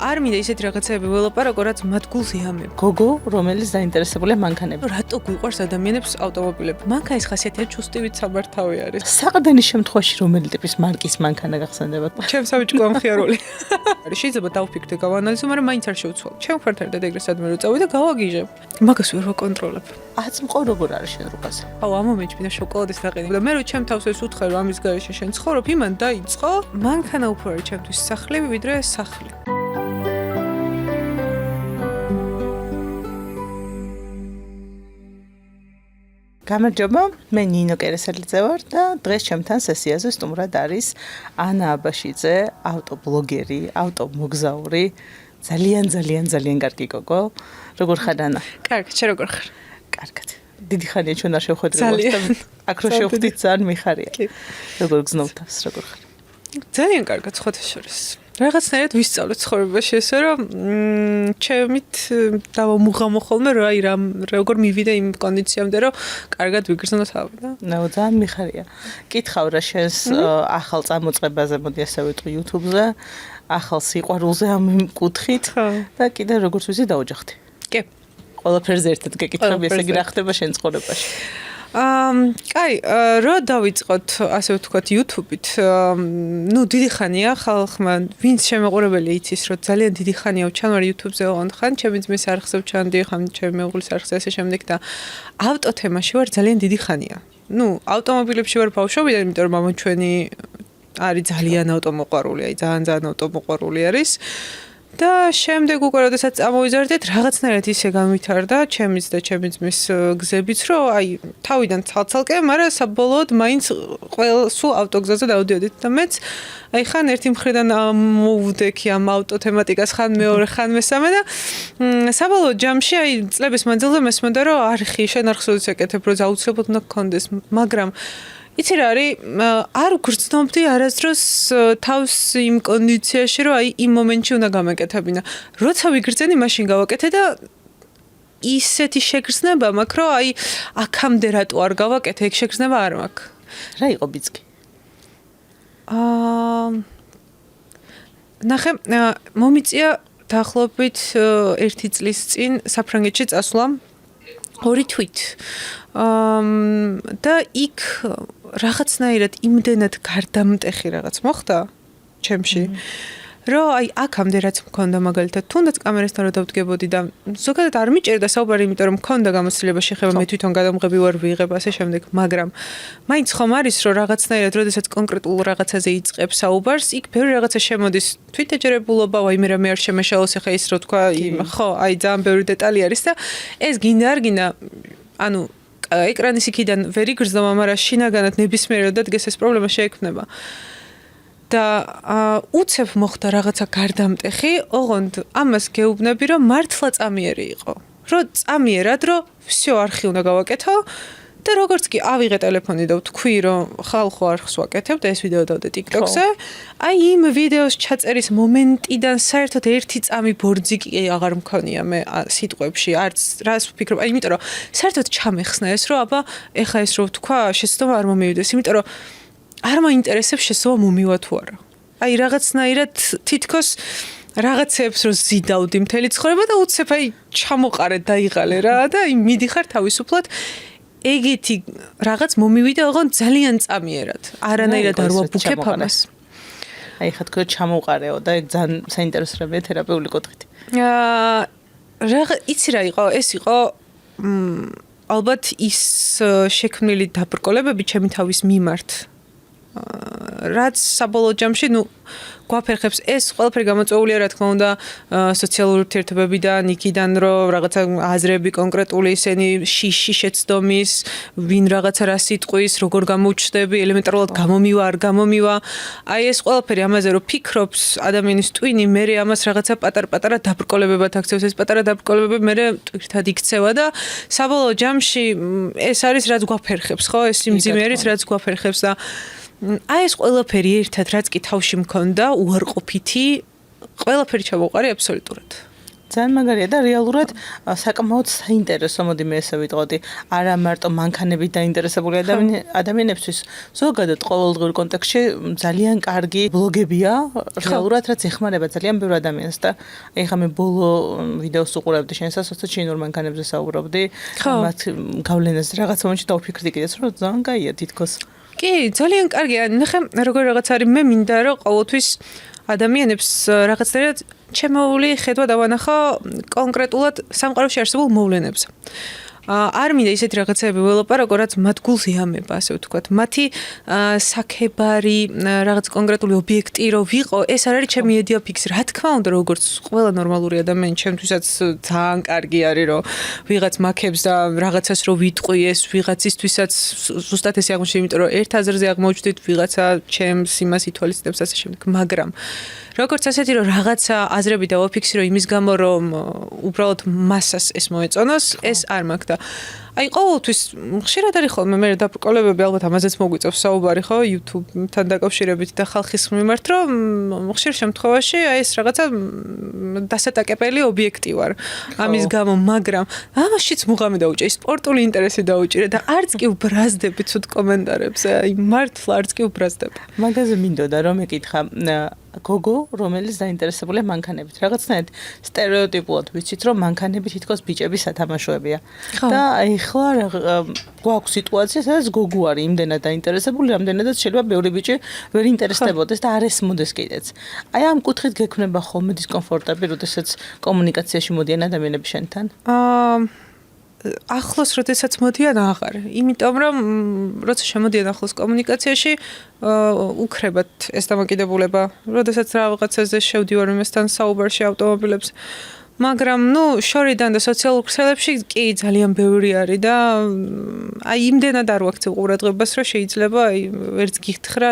არ მინდა ისეთი რაღაცები ველაპარაკო, რაც მათ გულს იამებ. გოგო, რომელიც დაინტერესებულია მანქანებით. რატო გვიყვარს ადამიანებს ავტომობილები? მანქანის ხასიათია ჩუსტივით სამართავი არის. საყრდენის შემთხვევაში რომელი ტიპის მარკის მანქანა გახსენდებათ? ჩემს საბჭო ამხიარული. შეიძლება დავფიქრდე, გავანალიზო, მაგრამ მაინც არ შევცვალ. ჩემ ფერტერდა ეგრე სადმე რო წავიდე, გავაგიჟებ. მაგას ვერ ვაკონტროლებ. აწმყო როგორ არის შენ რუკაზე? აუ, ამ მომენტში მინდა შოკოლადის დაყენე. და მე რო ჩემ თავს ეს უთხარ, რომ ამის გარეშე შენ ცხოვრობ, იმან დაიწყო. მანქანა უფრო არის ჩემთვის სახლები, ვიდრე სახლი. გამარჯობა, მე ნინო კერესელიძე ვარ და დღეს ჩემთან სესიაზე სტუმრად არის ანა აბაშიძე, ავტობლოგერი, ავტომოგზაური, ძალიან კარგი გოგო. როგორ ხარ ანა? კარგი, შენ როგორ ხარ? კარგად. დიდი ხანია ჩვენ არ შევხვედრებოდით და აქ რო შევხვდით ძალიან მიხარია. როგორ გზნობ თავს, როგორ ხარ? ძალიან კარგად სხვათა შორის. რაღაცნაირად ვისწავლე ცხოვრებაში ესე რომ ჩემით დავამუღამო ხოლმე როგორ მივიდე იმ კონდიციამდე რომ კარგად ვიგრძნო თავი და ნუ ძალიან მიხარია. კითხავ რა შენს ახალ წამოწყებაზე, მოდი ასე ვიტყვი YouTube-ზე, ახალ სიყვარულზე ამ კუთხით და კიდე როგორც ვიცი დაოჯახდი. კი. ყველაფერზე ერთად გეკითხები, ესე იგი რა ხდება შენ ცხოვრებაში? კაი, რო დავიწყოთ, ასე ვთქვათ, YouTube-ით, ნუ დიდი ხანია ხალხმა, ვინც შემოყურებელი იცის, რომ ძალიან დიდი ხანია ვჩანვარ YouTube-ზე ოღონდ ხან, ჩემი ძმის არხზე ვჩანდი, ხან ჩემი მეუღლის არხზე ასე შემდეგ და ავტო თემაში ვარ ძალიან დიდი ხანია. ნუ ავტომობილებში ვარ ბავშვობიდან, იმიტომ რომ მამა ჩვენი არის ძალიან ავტომოყვარული, აი ძალიან ავტომოყვარული არის. და შემდეგ უკვე როდესაც წამოვიზარდეთ, რაღაცნაირად ისე განვითარდა ჩემიც და ჩემი ძმის გზებიც, რომ აი თავიდან ცალცალკე, მაგრამ საბოლოოდ მაინც სულ ავტოგზაზე დავდიოდით და მეც აი ხან ერთი მხრიდან მოვუდექი ამ ავტო თემატიკას, ხან მეორე, ხან მესამე და საბოლოოდ ჯამში აი წლების მანძილზე მესმოდა, რომ არხი შენ არხს როდის ეკეთებ, რომ აუცილებლად უნდა გქონდეს, მაგრამ იცი რა არის, არ ვგრძნობდი არასდროს თავს იმ კონდიციაში, რომ აი იმ მომენტში უნდა გამეკეთებინა. როცა ვიგრძენი, მაშინ გავაკეთე და ისეთი შეგრძნება მაქვს, რომ აი აქამდე რატო არ გავაკეთე, ეგ შეგრძნება არ მაქვს. რა იყო ბიძგი? ნახე, მომიწია დაახლოებით 1 წლის წინ საფრანგეთში წასვლა 2 თვით. და იქ რაღაცნაირად იმდენად გარდამტეხი რაღაც მოხდა ჩემში, რომ აი აქამდე რაც მქონდა მაგალითად, თუნდაც კამერასთან რო დავდგებოდი და ზოგადად არ მიჭერდა საუბარი, იმიტომ რომ მქონდა გამოცდილება შეხება, მე თვითონ გადამღები ვარ ვიღებ ასე შემდეგ, მაგრამ მაინც ხომ არის, რომ რაღაცნაირად, როდესაც კონკრეტულ რაღაცაზე იწყებს საუბარს, იქ ბევრი რაღაცა შემოდის, თვითეჯერებულობა, ვაიმე რამე არ შემეშალოს, ახლა ის რო თქვა, ხო, აი ძალიან ბევრი დეტალი არის და ეს გინდა არ გინდა, ანუ ეკრანის იქიდან ვერ იგრძნობა, მაგრამ შინაგანად ნებისმიერად დადგეს ეს პრობლემა შეექმნება. და უცებ მოხდა რაღაცა გარდამტეხი, ოღონდ ამას გეუბნები, რომ მართლა წამიერი იყო. რომ წამიერად, რომ всё არხი უნდა გავაკეთო და როგორც კი ავიღე ტელეფონი და ვთქვი, რომ ხალხო არხს ვაკეთებ და ეს ვიდეო დავდე TikTok-ზე, აი იმ ვიდეოს ჩაწერის მომენტიდან საერთოდ ერთი წამი ბორძი კი აღარ მქონია მე სიტყვებში, არც რას ვფიქრობ, აი იმიტომ რომ საერთოდ ჩამეხსნა ეს, რომ აბა ეხა ეს რო ვთქვა, შეცდომა არ მომივიდეს, იმიტომ რომ არ მაინტერესებს შეცდომა მომივა თუ არა. აი რაღაცნაირად თითქოს რაღაცებს რო ზიდავდი მთელი ცხოვრება და უცებ აი ჩამოყარე დაიღალე რა და აი მიდიხარ თავისუფლად ეგეთი რაღაც მომივიდა ოღონდ ძალიან წამიერად. არანაირად არ ვაბუქებ ამას. აი ხა თქო ჩამოყარეო და ეგ ძალიან საინტერესოა თერაპიული კუთხით. იცი რა იყო? ეს იყო ალბათ ის შექმნილი დაბრკოლებები ჩემი თავის მიმართ. რაც საბოლოო ჯამში, ნუ გვაფერხებს ეს ყველაფერი გამოწვეულია რა თქმა უნდა სოციალური ურთიერთობებიდან, იქიდან რომ რაღაცა აზრები კონკრეტული ისენი შიში შეცდომის, ვინ რაღაცა რა სიტყვის, როგორ გამოუჩნდები, ელემენტარულად გამომივა, არ გამომივა. აი ეს ყველაფერი ამაზე რომ ფიქრობს ადამიანის ტვინი, მე ამას რაღაცა პატარ-პატარა დაბრკოლებებად აქცევს, ეს პატარა დაბრკოლებები მე ტვირთად იქცევა და საბოლოო ჯამში ეს არის რაც გვაფერხებს, ხო? ეს სიმძიმე არის რაც გვაფერხებს და აი ეს ყველაფერი ერთად რაც კი თავში მქონდა უარყოფითი ყველაფერი ჩამოყარე აბსოლუტურად. ძალიან მაგარია და რეალურად საკმაოდ საინტერესო მოდი მე ესე ვიტყოდი. არა მარტო მანქანებით დაინტერესებული ადამიანებისთვის, ზოგადად ყოველდღიურ კონტექსტში ძალიან კარგი ბლოგებია, რეალურად რაც ეხმარება ძალიან ბევრ ადამიანს და ეხლა მე ბოლო ვიდეოს უყურებდი შენსას, როცა ჩინურ მანქანებზე საუბრობდი, მათ გავლენას რაღაც მომენტში დავფიქრდი კიდეც, რომ ძალიან კაია თითქოს. კი, ძალიან კარგია. ნახე, როგორ რაღაც არის, მე მინდა რომ ყოველთვის ადამიანებს რაღაცნაირად ჩემეული ხედვა დავანახო კონკრეტულად სამყაროში არსებულ მოვლენებს. არ მინდა ისეთი რაღაცები ველაპარაკო, რაც მათ გულს იამება, ასე ვთქვათ. მათი საქებარი რაღაც კონკრეტული ობიექტი რო ვიყო, ეს არ არის ჩემი იდეა ფიქსი. რა თქმა უნდა, როგორც ყველა ნორმალური ადამიანი, ჩემთვისაც ძალიან კარგი არის, რომ ვიღაც მაქებს და რაღაცას რო ვიტყვი, ეს ვიღაცისთვისაც ზუსტად ესე აღმოჩნდა, იმიტომ რომ ერთ აზრზე აღმოჩნდით, ვიღაცა ჩემს იმას ითვალისწინებს ასე შემდეგ. მაგრამ როგორც ასეთი რომ რაღაცა აზრები დავაფიქსირო იმის გამო რომ უბრალოდ მასას ეს მოეწონოს, ეს არ მაქვს და აი ყოველთვის ხშირად არის ხოლმე მე დაბრკოლებები ალბათ ამაზეც მოგვიწევს საუბარი ხო YouTube-თან დაკავშირებით და ხალხის მიმართ რომ ხშირ შემთხვევაში აი ეს რაღაცა დასატაკებელი ობიექტი ვარ ამის გამო, მაგრამ ამაშიც მუღამი დაუჭე, სპორტული ინტერესი დაუჭირე და არც კი უბრაზდები ცუდ კომენტარებზე, აი მართლა არც კი უბრაზდები. მაგაზე მინდოდა რომ ეკითხა გოგო, რომელიც დაინტერესებულია მანქანებით. რაღაცნაირად სტერეოტიპულად ვიცით, რომ მანქანები თითქოს ბიჭების სათამაშოებია. და აი ხლა გვაქვს სიტუაცია, სადაც გოგო არის იმდენად დაინტერესებული, რამდენადაც შეიძლება ბევრი ბიჭი ვერ ინტერესდებოდეს და არ ესმოდეს კიდეც. აი ამ კუთხით გექნება ხოლმე დისკომფორტები, როდესაც კომუნიკაციაში მოდიან ადამიანები შენთან? ახლოს როდესაც მოდიან აღარ. იმიტომ რომ როცა შემოდიან ახლოს კომუნიკაციაში, უკრებათ ეს დამოკიდებულება. როდესაც რაღაცაზე შევდივარ იმასთან საუბარში ავტომობილებს. მაგრამ შორიდან და სოციალურ ქსელებში კი ძალიან ბევრი არის და აი იმდენად არ ვაქცევ ყურადღებას, რომ შეიძლება აი ვერც გიხთხრა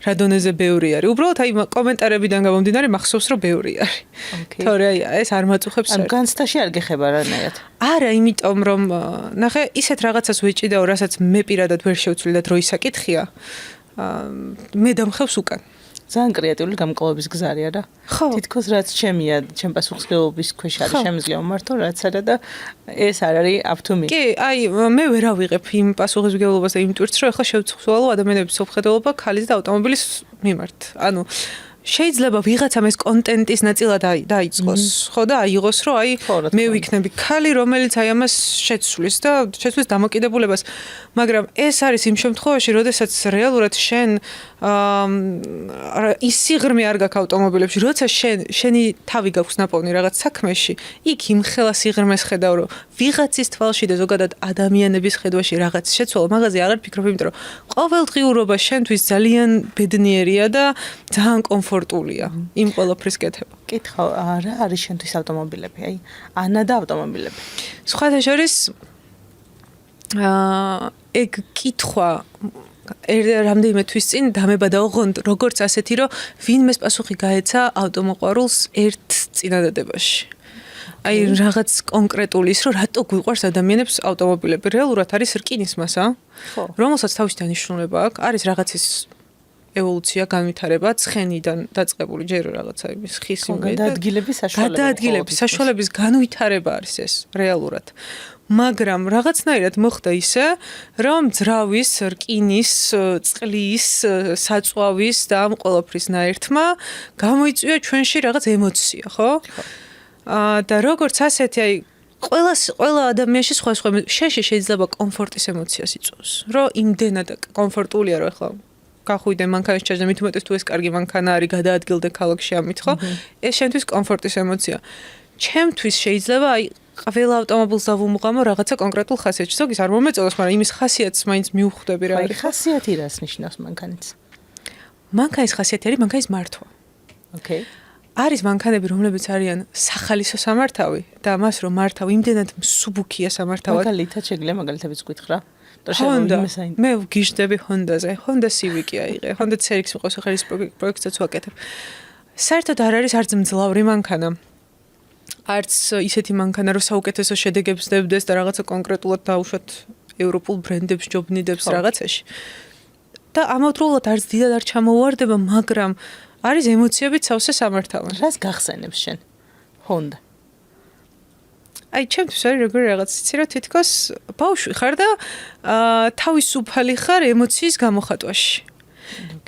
რა დონეზე ბევრი არის. უბრალოდ აი კომენტარებიდან გამომდინარე მახსოვს რომ ბევრი არის. თორე აი ეს არ მაწუხებს. ან განცდაში არ გეხება რანაირად. არა, იმიტომ რომ ნახე, ისეთ რაღაცას ვეჭიდაო, რასაც მე პირადად ვერ შევცვლი და დროის საკითხია. მე დამხევს უკან. ძალიან კრეატიული გამკლობის გზა არის რა. თითქოს რაც ჩემია, ჩემ პასუხისმგებლობის ქვეშ არის შემიძლია ვმართო, რაც არა და ეს არ არის up to me. კი, აი მე ვერ ავიღებ იმ პასუხისმგებლობას და იმ ტვირთს, რომ ახლა შევცვალო ადამიანების სოფხედელობა ქალის და ავტომობილის მიმართ. ანუ შეიძლება ვიღაცამ ეს კონტენტის ნაწილად დაიწყოს, ხო და აიღოს, რომ აი მე ვიქნები ქალი, რომელიც აი ამას შეცვლის და შეცვლის დამოკიდებულებას. მაგრამ ეს არის იმ შემთხვევაში, როდესაც რეალურად შენ ის სიღრმე არ გაქვს ავტომობილებში, როცა შენი თავი გაქვს ნაპოვნი რაღაც საქმეში, იქ იმ ხელა სიღრმეს ხედავ, რომ ვიღაცის თვალში და ზოგადად ადამიანების ხედვაში რაღაც შეცვალო, მაგაზე აღარ ფიქრობ, იმიტომ რომ ყოველდღიურობა შენთვის ძალიან ბედნიერია და ძალიან კომფორტულია იმ ყველაფრის კეთება. კითხავ, რა არის შენთვის ავტომობილები? აი, ანა და ავტომობილები. სხვათა შორის ეგ კითხვა რამდენიმე თვის წინ დამებადაო როგორც ასეთი, რომ ვინმეს პასუხი გაეცა ავტომოყვარულს ერთ წინადადებაში. აი რაღაც კონკრეტული ის, რომ რატო გვიყვარს ადამიანებს ავტომობილები. რეალურად არის რკინის მასა, რომელსაც თავისი დანიშნულება აქვს, არის რაღაცის ევოლუცია, განვითარება, ცხენიდან დაწყებული ჯერ რაღაცა იმის ხის გადაადგილების საშუალების განვითარება არის ეს რეალურად. მაგრამ რაღაცნაირად მოხდა ისე, რომ ძრავის, რკინის, წყლის, საწვავის და ამ ყველაფრის ნაერთმა გამოიწვია ჩვენში რაღაც ემოცია, ხო? და როგორც ასეთი, აი ყველა ადამიანში სხვა შენში შეიძლება კომფორტის ემოციას იწვევს. რომ იმდენად კომფორტულია, რომ ახლა გახვიდე მანქანის ჩაჯდა, მით უმეტეს თუ ეს კარგი მანქანა არის, გადაადგილდე ქალაქში ამით, ხო? ეს შენთვის კომფორტის ემოცია. ჩემთვის შეიძლება აი ყველა ავტომობილს დავუმღამო რაღაცა კონკრეტულ ხასიათში. ზოგის არ მომეწონოს, მაგრამ იმის ხასიათს მაინც მივხვდები რა არის. ხასიათი რას ნიშნავს მანქანის? მანქანის ხასიათი არის მანქანის მართვა. ოკეი. არის მანქანები, რომლებიც არიან სახალისო სამართავი და მას რომ მართავ იმდენად მსუბუქია სამართავად. მაგალითად შეგვიძლია მაგალითებიც გითხრა? Honda. მე ვგიჟდები Honda-ზე. Honda Civic-ი აიღე. Honda CR-X მიყავს ახლა ის პროექტსაც ვაკეთებ. საერთოდ არ არის არც მძლავრი მანქანა. არც ისეთი მანქანა, რომ საუკეთესო შედეგებს დებდეს და რაღაცა კონკრეტულად დაუშვათ ევროპულ ბრენდებს, ჯობნიდებს რაღაცაში. და ამავდროულად არც დიდად არ ჩამოუვარდება, მაგრამ არის ემოციებით სავსე სამართავი. რას გახსენებს შენ? Honda. აი ჩემთვის არის როგორი რაღაც იცი რა თითქოს ბავშვი ხარ და თავისუფალი ხარ ემოციის გამოხატვაში.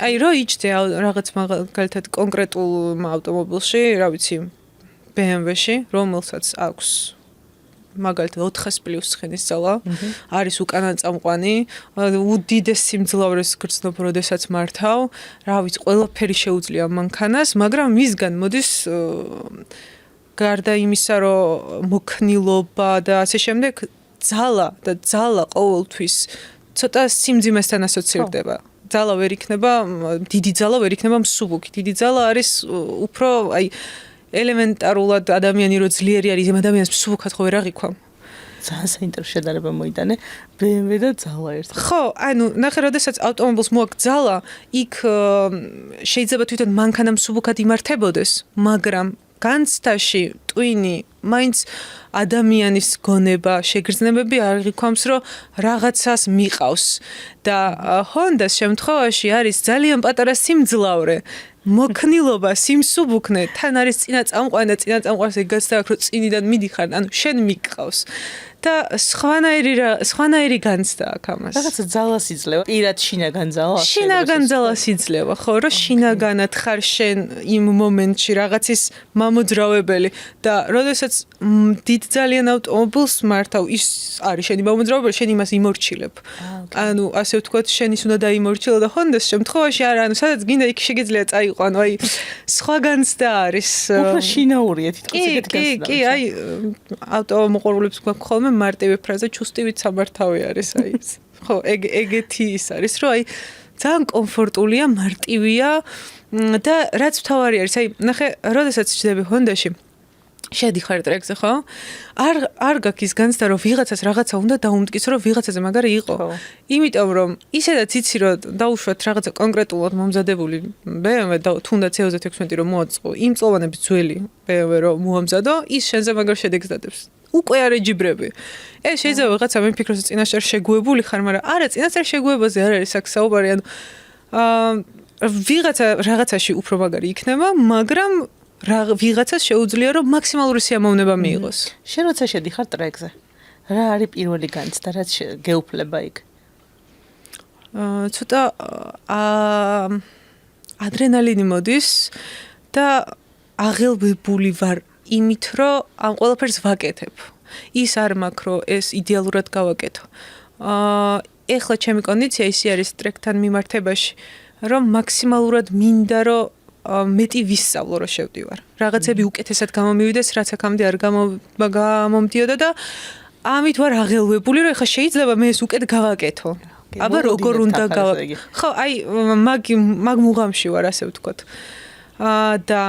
აი რო იჭდე რაღაც მაგალითად კონკრეტულ ავტომობილში, რა ვიცი, BMW-ში, რომელსაც აქვს მაგალითად 400+9-ის ძალა, არის უკანა წამყვანი, უდიდეს სიმძლავრეს გრძნობ, როდესაც მართავ, რა ვიცი, ყველაფერი შეუძლია მანქანას, მაგრამ მისგან მოდის გარდა იმისა, რომ მოქნილობა და ასე შემდეგ, ძალა ყოველთვის ცოტა სიმძიმესთან ასოცირდება. ძალა ვერ იქნება, დიდი ძალა ვერ იქნება მსუბუქი. დიდი ძალა არის უფრო, აი, ელემენტარულად ადამიანი რო ძლიერი არის, იმ ადამიანს მსუბუქად ხო ვერ აღიქვამ. ძალიან საინტერესო შედარება მოიტანე BMW და ძალა ერთად. ხო, ანუ ნახე, როდესაც ავტომობილს მოაქვს ძალა, იქ შეიძლება თვითონ მანქანა მსუბუქად იმართებოდეს, მაგრამ განცდაში ტვინი მაინც ადამიანის გონება, შეგრძნებები არ იქვამს, რომ რაღაცას მიყავს და Honda-s შემთხვევაში არის ძალიან პატარა სიმძლავრე, მოქნილობა, სიმსუბუქნე, თან არის წინა წამყვანი და წინა წამყვანს ეგ გაცდა, რომ წინიდან მიდიხარ, ანუ შენ მიყავს. და სხვანაირი განცდა აქვს ამას. რაღაცა ძალას იძლევა. პირად შინაგან ძალა. შინაგან ძალას იძლევა, ხო, რომ შინაგანად ხარ შენ იმ მომენტში რაღაცის მამოძრავებელი და როდესაც დიდ ძალიან ავტომობილს მართავ, ის არის შენი მამოძრავებელი, შენ იმას იმორჩილებ. ანუ ასე ვთქვათ, შენ ის უნდა დაიმორჩილო და Honda-s შემთხვევაში არა, ანუ სადაც გინდა იქ შეგიძლია წაიყვანო, აი სხვა განცდა არის. უფრო შინაურია თითქოს ეგეთ განცდა. კი, აი ავტომოყვარულებს გვაქვს ხოლმე მარტივი ფრაზა ჩუსტივით სამართავი არის აი ეს. ხო, ეგეთი ის არის, რომ აი ძალიან კომფორტულია, მარტივია და რაც მთავარი არის, აი ნახე, როდესაც ჩდები Honda-ში შედიხარ ტრეკზე, ხო? არ გაქვს ის განცდა, რომ ვიღაცას რაღაცა უნდა დაუმტკიცო, რომ ვიღაცაზე მაგარი იყო. იმიტომ რომ ისედაც იცი, რომ დაუშვათ რაღაცა კონკრეტულად მომზადებული BMW და თუნდაც 2016 რომ მოაწყო, იმ წლოვანების ძველი BMW რომ მოამზადო, ის შენზე მაგარ შედეგს დადებს. უკვე არ ეჯიბრები. ეს შეიძლება ვიღაცა მიფიქროს წინასწარ შეგუებული ხარ, მაგრამ არა, წინასწარ შეგუებაზე არ არის აქ საუბარი, ანუ ვიღაცა რაღაცაში უფრო მაგარი იქნება, მაგრამ ვიღაცას შეუძლია რომ მაქსიმალური სიამოვნება მიიღოს. შენ როცა შედიხარ ტრეკზე, რა არის პირველი განცდა, რაც გეუფლება იქ? ცოტა ადრენალინი მოდის და აღელვებული ვარ იმით, რომ ამ ყველაფერს ვაკეთებ. ის არ მაქვს, რომ ეს იდეალურად გავაკეთო. ეხლა ჩემი კონდიცია ისი არის ტრეკთან მიმართებაში, რომ მაქსიმალურად მინდა, რომ მეტი ვისწავლო, რომ შევდივარ. რაღაცები უკეთესად გამომივიდეს, რაც აქამდე არ გამომდიოდა და ამით ვარ აღელვებული, რომ ეხლა შეიძლება მე ეს უკეთ გავაკეთო. აბა როგორ უნდა გავაკეთო? ხო, აი მაგ მუღამში ვარ, ასე ვთქვათ. და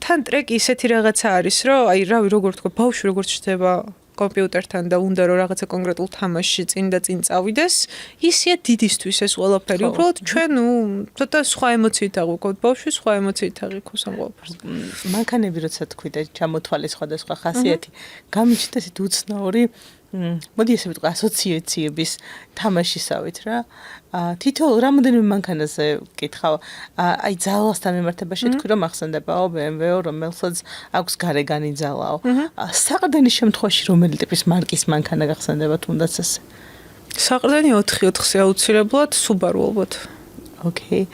თან ტრეკი ისეთი რაღაცა არის, რომ აი რავი, როგორ თქვა, ბავშვი როგორც ჩდება კომპიუტერთან და უნდა რომ რაღაცა კონკრეტულ თამაშში წინ წავიდეს, ისეა დიდისთვის ეს ყველაფერი. უბრალოდ ჩვენ ცოტა სხვა ემოციით აღვიქვთ, ბავშვი სხვა ემოციით აღვიქვს ამ ყველაფერს. მანქანები როცა თქვი და ჩამოთვალე სხვადასხვა ხასიათი, გამიჩნდა ესეთ უცნაური მოდი ესე ვიტყვი ასოციაციების თამაშისავით რა. თითოეულ რამოდენიმე მანქანაზე ვკითხავ, აი ძალასთან მიმართებაში თქვი რომ ახსენდებაო BMW-ო, რომელსაც აქვს გარეგანი ძალაო. საყრდენის შემთხვევაში რომელი ტიპის მარკის მანქანა გახსენდება თუნდაც ესე? საყრდენი 4-4-ზე აუცილებლად Subaru ალბათ. ოკეი.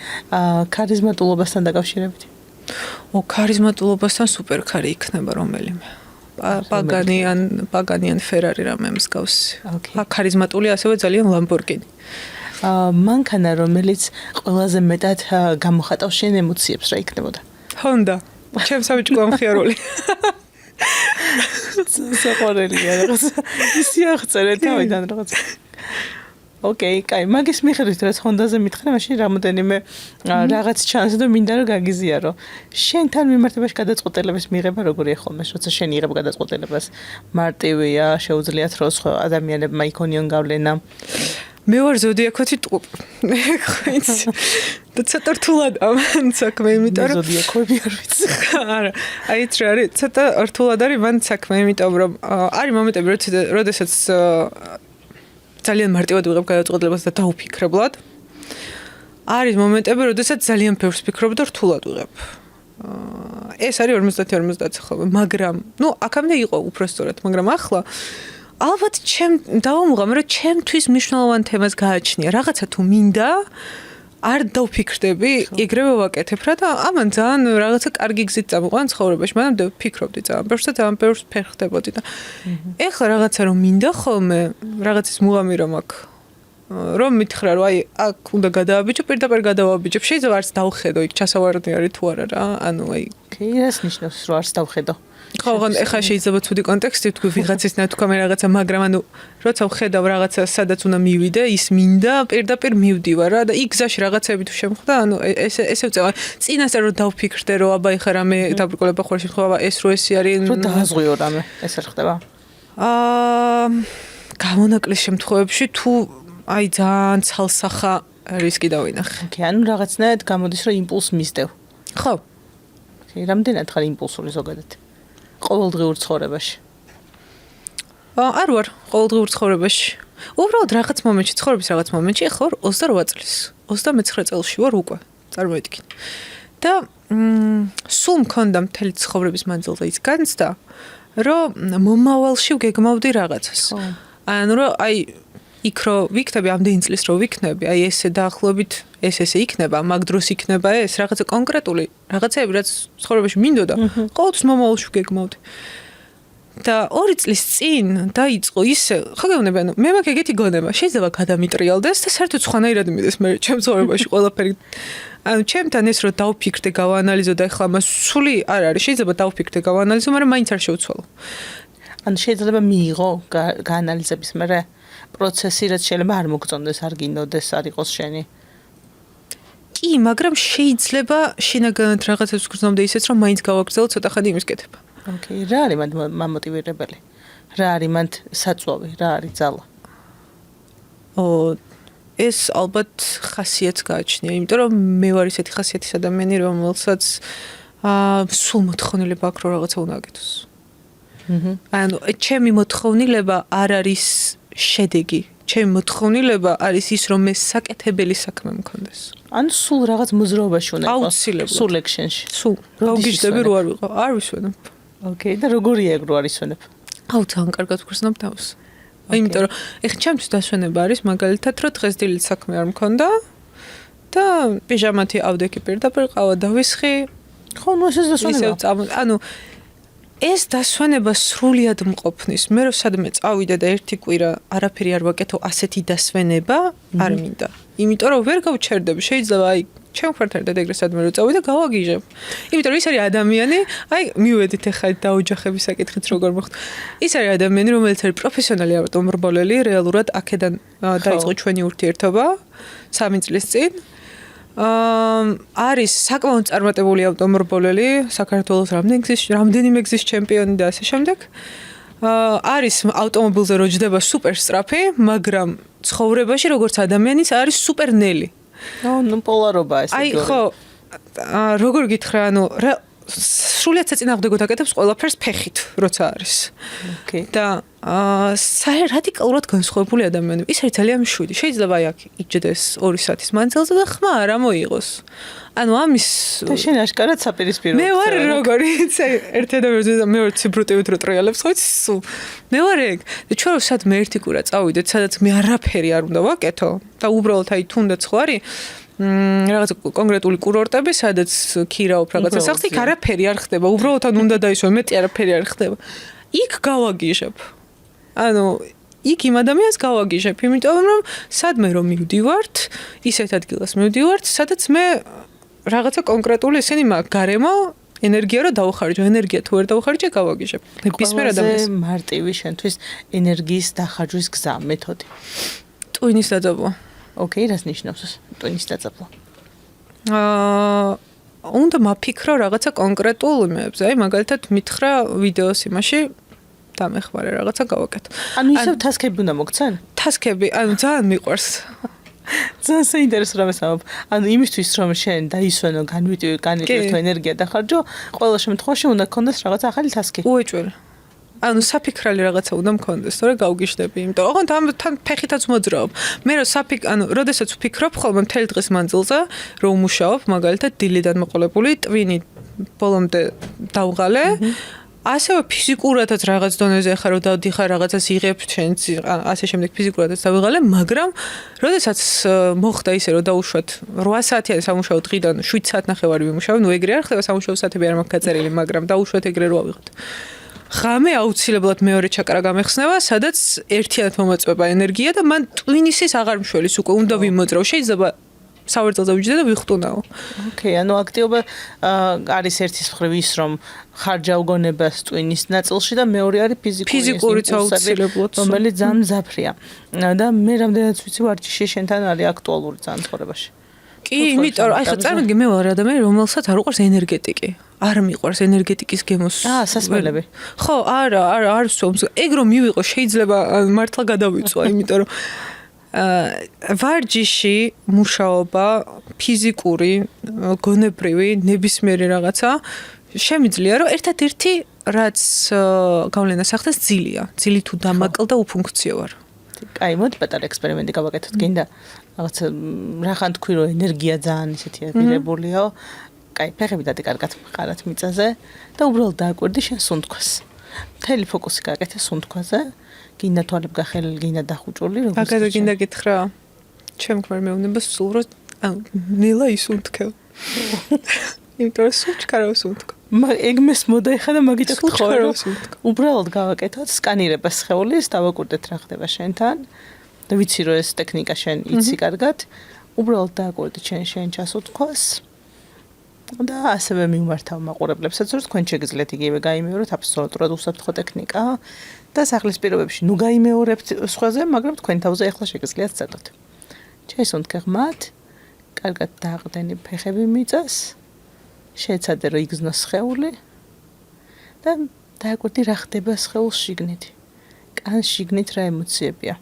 ქარიზმატულობასთან დაკავშირებით? ქარიზმატულობასთან სუპერკარი იქნება რომელიმე. Pagani ან Ferrari რამე მსგავსი. ქარიზმატული ასევე ძალიან Lamborghini. მანქანა რომელიც ყველაზე მეტად გამოხატავს შენ ემოციებს რა იქნებოდა? Honda. ჩემს სამჭკო ამხიარული. საყვარელია რაღაც. ისი აღწერე თავიდან რაღაც. ოკეი, კაი, მაგის მიხედვით რაც Honda-ზე მითხრა, მაშინ რამოდენიმე რაღაც ჩანს და მინდა რომ გაგიზიარო. შენთან მიმართებაში გადაწყვეტილების მიღება როგორია ხოლმე, როცა შენ იღებ გადაწყვეტილებას? მარტივია, შეუძლიათ რო სხვა ადამიანებმა იქონიონ გავლენა? მე ვარ ზოდიაქოთი ტყუპ. ეხლა და ცოტა რთულად ამ საქმე, იმიტომ რომ ზოდიაქოები არ ვიცი. არა, აი ეს რა არის, ცოტა რთულად არის მან საქმე, იმიტომ რომ არის მომენტები, როდესაც ძალიან მარტივად ვიღებ გადაწყვეტილებას და დაუფიქრებლად. არის მომენტები, როდესაც ძალიან ბევრს ფიქრობ და რთულად ვიღებ. ეს არის 50-50 ხოლმე, მაგრამ ნუ აქამდე იყო უпростоრად, მაგრამ ახლა ალბათ ჩემ დავამუღამ, რომ ჩემთვის მნიშვნელოვან თემას გააჩნია. რაღაცა თუ მინდა არ დავფიქრდები, ეგრევე ვაკეთებ რა და ამან ძალიან რაღაცა კარგი გზით წამოყვან ცხოვრებაში. მანამდე ვფიქრობდი ძალიან ბევრს და ძალიან ბევრს ფერხდებოდი და ეხლა რაღაცა რომ მინდა ხოლმე, რაღაცის მუღამი რომ აქვს რომ მითხრა რომ აი აქ უნდა გადავაბიჯო, პირდაპირ გადავაბიჯებ. შეიძლება არც დავხედო იქ ჩასავარდი არის თუ არა რა. ანუ აი ის ნიშნავს რომ არც დავხედო. ხო, ეხლა შეიძლება ცუდი კონტექსტი ვთქვი ვიღაცის ნათქვამი რაღაცა, მაგრამ ანუ როცა ვხედავ რაღაცა სადაც უნდა მივიდე, ის მინდა პირდაპირ მივდივარ რა და იქ გზაში რაღაცები თუ შემხვდა, ანუ ესე ვწევა. წინასწარ რომ დავფიქრდე რომ აბა ეხლა რამე დაბრკოლება ხوار შეხვევა ეს რო ესე არის. რომ დააზღვიო რამე, ეს არ ხდება? გამონაკლის შემთხვევებში თუ აი ძალიან ცალსახა რისკი დავინახე. ოკეი, ანუ რაღაცნაირად გამოდის რომ იმპულს მისდევ. ხო. ოკეი, რამდენად ხარ იმპულსური ზოგადად? ყოველდღიურ ცხოვრებაში. არ ვარ ყოველდღიურ ცხოვრებაში. უბრალოდ რაღაც მომენტში, ცხოვრების რაღაც მომენტში ხარ 28 წლის. 39 წელში ვარ უკვე. წარმოიდგინე. და სულ მქონდა მთელი ცხოვრების მანძილზე ის განცდა, რომ მომავალში ვგეგმავდი რაღაცას. ანუ რომ აი იქ რო ვიქნები ამდენი წლის რო ვიქნები, აი ესე დაახლოებით ესე იქნება, მაგ დროს იქნება ეს რაღაცა კონკრეტული რაღაცები, რაც ცხოვრებაში მინდოდა, ყოველთვის მომავალში ვგეგმავდი. და 2 წლის წინ დაიწყო ისე, ხო გეუბნები, ანუ მე მაქვს ეგეთი გონება, შეიძლება გადამიტრიალდეს და საერთოდ სხვანაირად მიდეს მე ჩემ ცხოვრებაში ყველაფერი. ანუ ჩემთან ეს რო დავფიქრდე, გავაანალიზო და ეხლა მას სული არ არის, შეიძლება დავფიქრდე, გავაანალიზო, მაგრამ მაინც არ შევცვალო. ანუ შეიძლება მიიღო გაანალიზების მერე პროცესი, რაც შეიძლება არ მოგწონდეს, არ გინდოდეს, არ იყოს შენი. კი, მაგრამ შეიძლება შინაგანად რაღაცებს გრძნობდე ისეც, რომ მაინც გავაგრძელო ცოტა ხანი იმის კეთება. ოკეი, რა არის მანდ მამოტივირებელი? რა არის მანდ საწვავი, რა არის ძალა? ეს ალბათ ხასიათს გააჩნია, იმიტომ რომ მე ვარ ისეთი ხასიათის ადამიანი, რომელსაც სულ მოთხოვნილება აქვს, რომ რაღაცა უნდა აკეთოს. ანუ ჩემი მოთხოვნილება არ არის შედეგი. ჩემი მოთხოვნილება არის ის, რომ მე საკეთებელი საქმე მქონდეს. ანუ სულ რაღაც მოძრაობაში უნდა იყოს. აუცილებლად. სულ ექშენში. სულ. გავგიჟდები რო არ ვიყო. არ ვისვენებ. ოკეი, და როგორია ეგ რო არ ისვენებ? ძალიან კარგად ვგრძნობ თავს. იმიტომ რომ ეხლა ჩემთვის დასვენება არის მაგალითად, რომ დღეს დილით საქმე არ მქონდა და პიჟამათი ავდექი პირდაპირ ყავა დავისხი. ხო, ნუ ეს დასვენება. ანუ ეს დასვენება სრულიად მყოფნის. მე რო სადმე წავიდე და ერთი კვირა არაფერი არ ვაკეთო, ასეთი დასვენება არ მინდა. იმიტომ რომ ვერ გავჩერდები, შეიძლება აი ჩემ ფარტერთან ეგრე სადმე რო წავიდე, გავაგიჟებ. იმიტომ რომ ის არის ადამიანი, აი მივედით ახლა დაოჯახების საკითხით როგორ მოხდა. ის არის ადამიანი, რომელიც არის პროფესიონალი ავტომობილელი, რეალურად აქედან დაიწყო ჩვენი ურთიერთობა 3 წლის წინ. არის საკმაოდ წარმატებული ავტომობილელი, საქართველოს რამდენიმე გზის ჩემპიონი და ასე შემდეგ. არის ავტომობილზე რო ჯდება სუპერ სწრაფი, მაგრამ ცხოვრებაში როგორც ადამიანის არის სუპერ ნელი. ნუ პოლარობა ეს. აი ხო, როგორ გითხრა, ანუ სრულიად საწინააღმდეგოდ აკეთებს ყველაფერს ფეხით, როცა არის. ოკეი. და რადიკალურად განსხვავებული ადამიანები. ის არის ძალიან მშვიდი. შეიძლება აი აქ იჯდეს 2 საათის მანძილზე და ხმა არ ამოიღოს. ანუ ამის და შენ აშკარად საპირისპირო. მე ვარ როგორი, ერთი ადამიანი და მე ვარ ციბრუტივით რო ტრიალებს, ხო იცი სულ. მე ვარ ეგ. და ჩვენ რო სადმე ერთი კვირა წავიდეთ, სადაც მე არაფერი არ უნდა ვაკეთო და უბრალოდ აი თუნდაც ხო არის რაღაც კონკრეტული კურორტები, სადაც ქირაობ რაღაცა სახს, იქ არაფერი არ ხდება. უბრალოდ ან უნდა დაისვა, მეტი არაფერი არ ხდება. იქ გავაგიჟებ. ანუ იქ იმ ადამიანს გავაგიჟებ, იმიტომ რომ სადმე რომ მივდივართ, ისეთ ადგილას მივდივართ, სადაც მე რაღაცა კონკრეტული ესენი მაგ გარემო ენერგია რო დავხარჯო, ენერგია თუ ვერ დავხარჯე, გავაგიჟებ. ნებისმიერ ადამიანს. ყველაზე მარტივი შენთვის ენერგიის დახარჯვის გზა, მეთოდი. ტვინის დაძაბვა. ოკეი, რას ნიშნავს ეს? ტვინის დაძაბვა. უნდა მაფიქრო რაღაცა კონკრეტულ იმებზე. აი მაგალითად მითხრა ვიდეოს იმაში დამეხმარე რაღაცა გავაკეთო. ანუ ისევ თასკები უნდა მოგცენ? თასკები, ანუ ძალიან მიყვარს. ძალიან საინტერესო რამეს ამბობ. ანუ იმისთვის რომ შენ დაისვენო, განვიტვირთო ენერგია დახარჯო, ყველა შემთხვევაში უნდა გქონდეს რაღაც ახალი თასკი. უეჭველი. ანუ საფიქრალი რაღაცა უნდა მქონდეს, თორე გავგიჟდები, იმიტომ რომ თან ფეხითაც მოძრაობ. მე ანუ როდესაც ვფიქრობ ხოლმე მთელი დღის მანძილზე, რომ ვმუშაობ, მაგალითად დილიდან მოყოლებული ტვინი ბოლომდე დავღალე. ასევე ფიზიკურადაც რაღაც დონეზე ხარ რომ დავდიხარ რაღაცას იღებ ჩვენც ასე შემდეგ ფიზიკურადაც დავიღალე, მაგრამ როდესაც მოხდა ისე რომ დაუშვათ 8 საათიანი სამუშაო დღიდან 7 საათ ნახევარი ვიმუშავე, ნუ ეგრე არ ხდება სამუშაო საათები არ მაქვს გაწერილი, მაგრამ დაუშვათ ეგრე რო ავიღოთ. ღამე აუცილებლად მეორე ჩაკრა გამეხსნება, სადაც ერთიანად მომაწვება ენერგია და მან ტვინისის აღარ მშველის უკვე უნდა ვიმოძრავ. შეიძლება სავერტელზე ვიჯდე და ვიხტუნაო. ოკეი, ანუ აქტიობა არის ერთის მხრივ ის, რომ ხარჯავ გონებას ტვინის ნაწილში და მეორე არის ფიზიკურიც აუცილებლად, რომელიც ძალიან მძაფრია. და მე რამდენად ვიცი ვარჯიში შენთან არის აქტუალური ძალიან ცხოვრებაში. კი, იმიტომ რომ ახლა წარმოგიდგე მე ვარ ადამიანი, რომელსაც არ უყვარს ენერგეტიკი. არ მიყვარს ენერგეტიკის გემოს. სასმელები. ხო, არა, არ ვსვამს. ეგ რომ მივიყო, შეიძლება მართლა გადავიწვა, იმიტომ რომ ვარჯიში მუშაობა, ფიზიკური, გონებრივი, ნებისმიერი რაღაცა შემიძლია, რომ ერთადერთი რაც გავლენას ახდენს ძილია. ძილი თუ დამაკლდა უფუნქციო ვარ. აი, მოდი პატარა ექსპერიმენტი გავაკეთოთ, გინდა? რაღაცა რახან თქვი რომ ენერგია ძალიან ისეთია ღირებულიაო. აი, ფეხები დადი კარგად მყარათ მიწაზე და უბრალოდ დააკვირდი შენ სუნთქვას. მთელი ფოკუსი გააკეთე სუნთქვაზე. გინდა თვალები გახელილი, გინდა დახუჭული, როგორც აგაზე გინდა გითხრა. ჩემ ქმარ მეუბნება სულ რომ ნელა ისუნთქო. იმიტომ რომ სუნთქარო სუნთქო. ეგ მესმოდა ეხლა და მაგითაც გთხოვე რომ უბრალოდ გავაკეთოთ სკანირება სხეულის, დავაკვირდეთ რა ხდება შენთან და ვიცი რომ ეს ტექნიკა შენ იცი კარგად. უბრალოდ დააკვირდეთ შენ ჩასუნთქვას. და ასევე მიმართავ მაყურებლებსაც რომ თქვენ შეგიძლიათ იგივე გაიმეოროთ აბსოლუტურად უსაფრთხო ტექნიკა და სახლის პირობებში ნუ გაიმეორებთ სხვაზე, მაგრამ თქვენ თავზე ახლა შეგიძლიათ ცადოთ. ჩაისუნთქე ღმად, კარგად დააყრდენი ფეხები მიწას, შეეცადე რომ იგზნოს სხეული და დააკვირდი რა ხდება სხეულს შიგნით. კან შიგნით რა ემოციებია.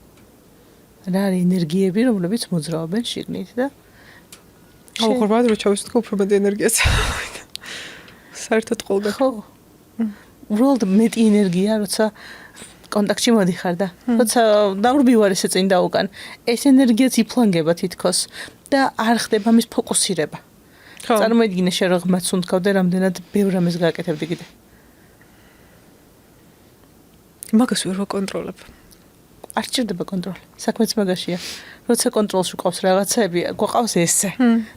რა არის ენერგიები, რომლებიც მოძრაობენ შიგნით და აუღრბად რო ჩავისთქო უფრო მეტი ენერგიაც. საერთოდ ყოლდა. ხო. უბრალოდ მეტი ენერგია, როცა კონტაქტში მოდიხარ და როცა დავრბივარ ესე წინ და უკან, ეს ენერგიაც იფლანგება თითქოს და არ ხდება მის ფოკუსირება. წარმოიდგინე შენ რომ ღმერთს უნთქავდე რამდენად ბევრ რამეს გააკეთებდი კიდე. მაგას ვერ ვაკონტროლებ. არ ჭირდება კონტროლი. საქმეც მაგაშია. როცა კონტროლში ყავს რაღაცები, გვყავს ესე.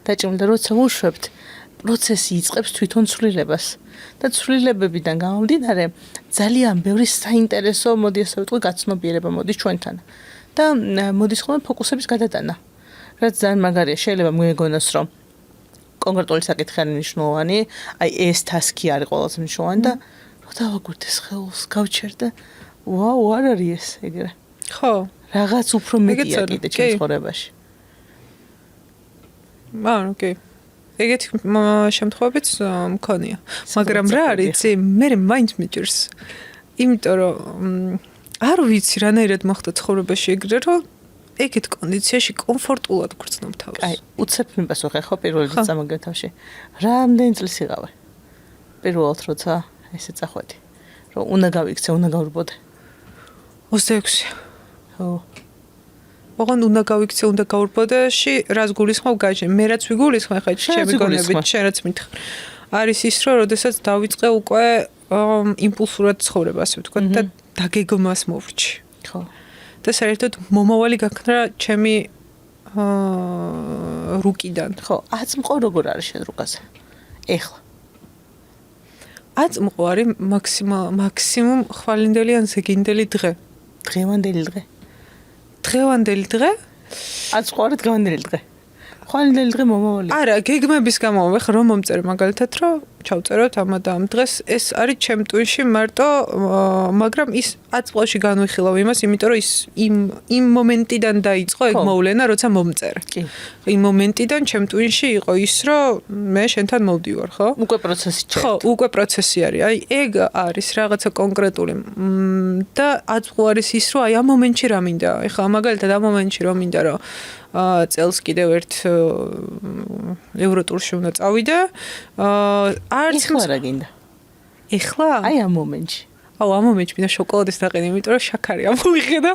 დაჭიმდა როცა უშვებთ, პროცესი იწყებს თვითონ ცვლილებას. და ცვლილებებიდან გამომდინარე, ძალიან ბევრი საინტერესო, მოდი ასე ვიტყვი, გაცნობიერება მოდის ჩვენთან. და მოდის ხოლმე ფოკუსების გადატანა. რაც ძალიან მაგარია, შეიძლება მეგონოს, რომ კონკრეტული საკითხი არის მნიშვნელოვანი, აი ეს ტასკი არის ყველაზე მნიშვნელოვანი და რო დავაკვირდე სხეულს, გავჩერდე, ვაუ, არ არის ეს ეგრე. ხო, რაღაც უფრო მეტია კიდე ჩემს ცხოვრებაში. ოკეი. ეგეთი შემთხვევებიც მქონია. მაგრამ რა არის, იცი, მე მაინც მიჭირს. იმიტომ რომ არ ვიცი რანაირად მოხდა ცხოვრებაში ეგრე, რომ ეგეთ კონდიციაში კომფორტულად გრძნობ თავს. აი, უცებ მიპასუხე ხო პირველ რიგში წამოგე თავში. რამდენი წლის იყავე? პირველად როცა ესე წახვედი. რომ უნდა გავიქცე, უნდა გავრბოდე. 26. ხო. ოღონდ უნდა გავიქცე, უნდა გავრბოდეში, რას გულისხმობ გაჩენ. მე რაც ვიგულისხმე ხა ჩემი გონებით, შენ რაც მითხრ. არის ის, რომ როდესაც დავიწყე უკვე იმპულსურად ცხოვრება, ასე ვთქვათ, და დაგეგმას მოვრჩი. ხო. და საერთოდ მომავალი გაქრა ჩემი რუკიდან. ხო, აწმყო როგორ არის შენ რუკაზე? ეხლა. აწმყო არის მაქსიმუმ ხვალინდელი ან ზეგინდელი დღე. დღევანდელი დღე. დღევანდელი დღე? აწმყო არის დღევანდელი დღე. ხვალინდელი დღე მომავალი. არა, გეგმების გამო ვეხ რომ მომწერე მაგალითად რომ ჩავწეროთ ამ და ამ დღეს ეს არის ჩემ ტვინში მარტო, მაგრამ ის აწმყოში განვიხილავ იმას, იმიტომ რომ ის იმ მომენტიდან დაიწყო ეგ მოვლენა, როცა მომწერე. კი. იმ მომენტიდან ჩემ ტვინში იყო ის, რომ მე შენთან მოვდივარ, ხო? უკვე პროცესი ჩერდა. ხო, უკვე პროცესი არის. აი, ეგ არის რაღაცა კონკრეტული და აწმყო არის ის, რომ აი ამ მომენტში რა მინდა. ეხლა მაგალითად ამ მომენტში რომ მინდა, რომ წელს კიდევ ერთ ევროტურში უნდა წავიდე. არც ეხლა გინდა. ეხლა? აი ამ მომენტში. აუ, ამ მომენტში მინდა შოკოლადის დაყენე, იმიტომ რომ შაქარი ამოვიღე და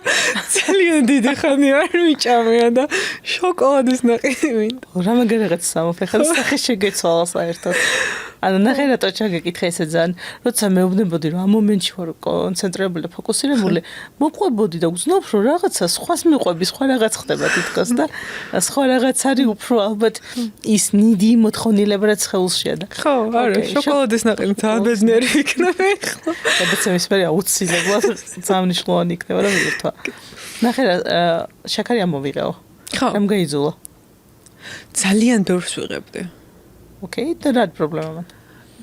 ძალიან დიდი ხანი არ მიჭამია და შოკოლადის ნაყინი მინდა. რა მაგარიღაც სამოფეხად სახე შეგეცვალა საერთოდ. ანუ ნახე რატო ჩაგეკითხე ესე ძალიან როცა მეუბნებოდი რომ ამ მომენტში ვარ კონცენტრირებული და ფოკუსირებული მოპყვებოდი და ვგზნობ რომ რაღაცა სხვას მიყვები სხვა რაღაც ხდება თითქოს და სხვა რაღაც არის უფრო ალბათ ის ნიდი მოთხოვნილება რაც ხელშია და ხო არა შოკოლადის ნაყინი ძალიან ბედნიერი იქნება ხო გადაცემის პერიოდი აუცილებლად ძალიან მნიშვნელოვანი იქნება რომ მივირთვა ნახე რა შაქარი ამოვიღეო ხო რამ გაიძულა ძალიან ბევრს ვიღებდი ოკეი და რა პრობლემა მან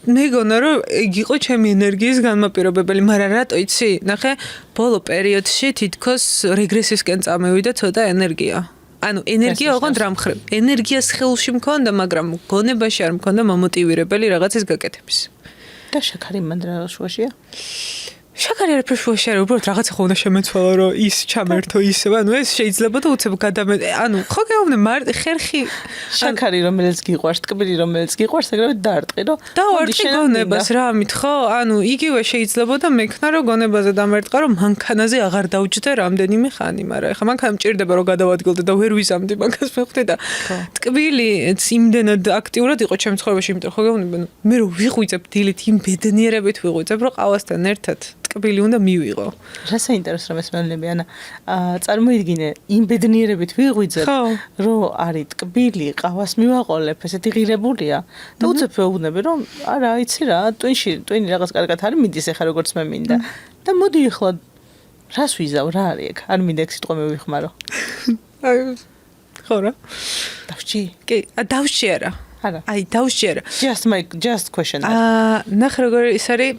მეგონა რომ ეგ იყო ჩემი ენერგიის განმაპირობებელი, მაგრამ რატო იცი? ნახე, ბოლო პერიოდში თითქოს რეგრესისკენ წამევიდა ცოტა ენერგია. ანუ ენერგია ოღონდ რა მხრივ? ენერგიას ხელში მქონდა, მაგრამ გონებაში არ მქონდა მომოტივირებელი რაღაცის გაკეთების. და შაქარი მან რა შუაშია? შაქარი არ პროფესია, უბრალოდ რაღაცა ხო უნდა შემეცვალო, რომ ის ჩამერთო ისე, ანუ ეს შეიძლება და უცებ ანუ ხო გეუბნე ხერხი შაქარი რომელიც გიყვარს, ტკბილი რომელიც გიყვარს, ეგრევე დაარტყი, რომ დავარტყი გონებას რა ამით ხო? ანუ იგივე შეიძლება და მექნა რომ გონებაზე დამარტყა, რომ მანქანაზე აღარ დავჯდე რამდენიმე ხანი, მაგრამ ეხლა მანქანა მჭირდება რომ გადავადგილდე და ვერ ვიზამდი მანქანას მეხვდე და ტკბილი იმდენად აქტიურად იყო ჩემს ცხოვრებაში, იმიტომ ხო გეუბნები, მე რომ ვიღვიძებ დილით იმ ბედნიერებით ვიღვიძებ, რომ ყავასთან ერთად ტკბილი უნდა მივიღო. რა საინტერესო რომ ესმენლები, ანა, წარმოიდგინე, იმ ბედნიერებით ვიღვიძებ, რომ არის ტკბილი, ყავას მივაყოლებ, ესეთი ღირებულია და უცებ ვეუბნები, რომ არა, იცი რა, ტვინი რაღაც კარგად არის მიდის ახლა როგორც მე მინდა. და მოდი ახლა რას ვიზავ, რა არის ეგ? არ მინდა ეგ სიტყვა მევიხმარო. აი, ხო რა. დავჭი? კი, დავჭი არა. არა. აი, დავჭი არა. Just question. ნახე როგორ ის არის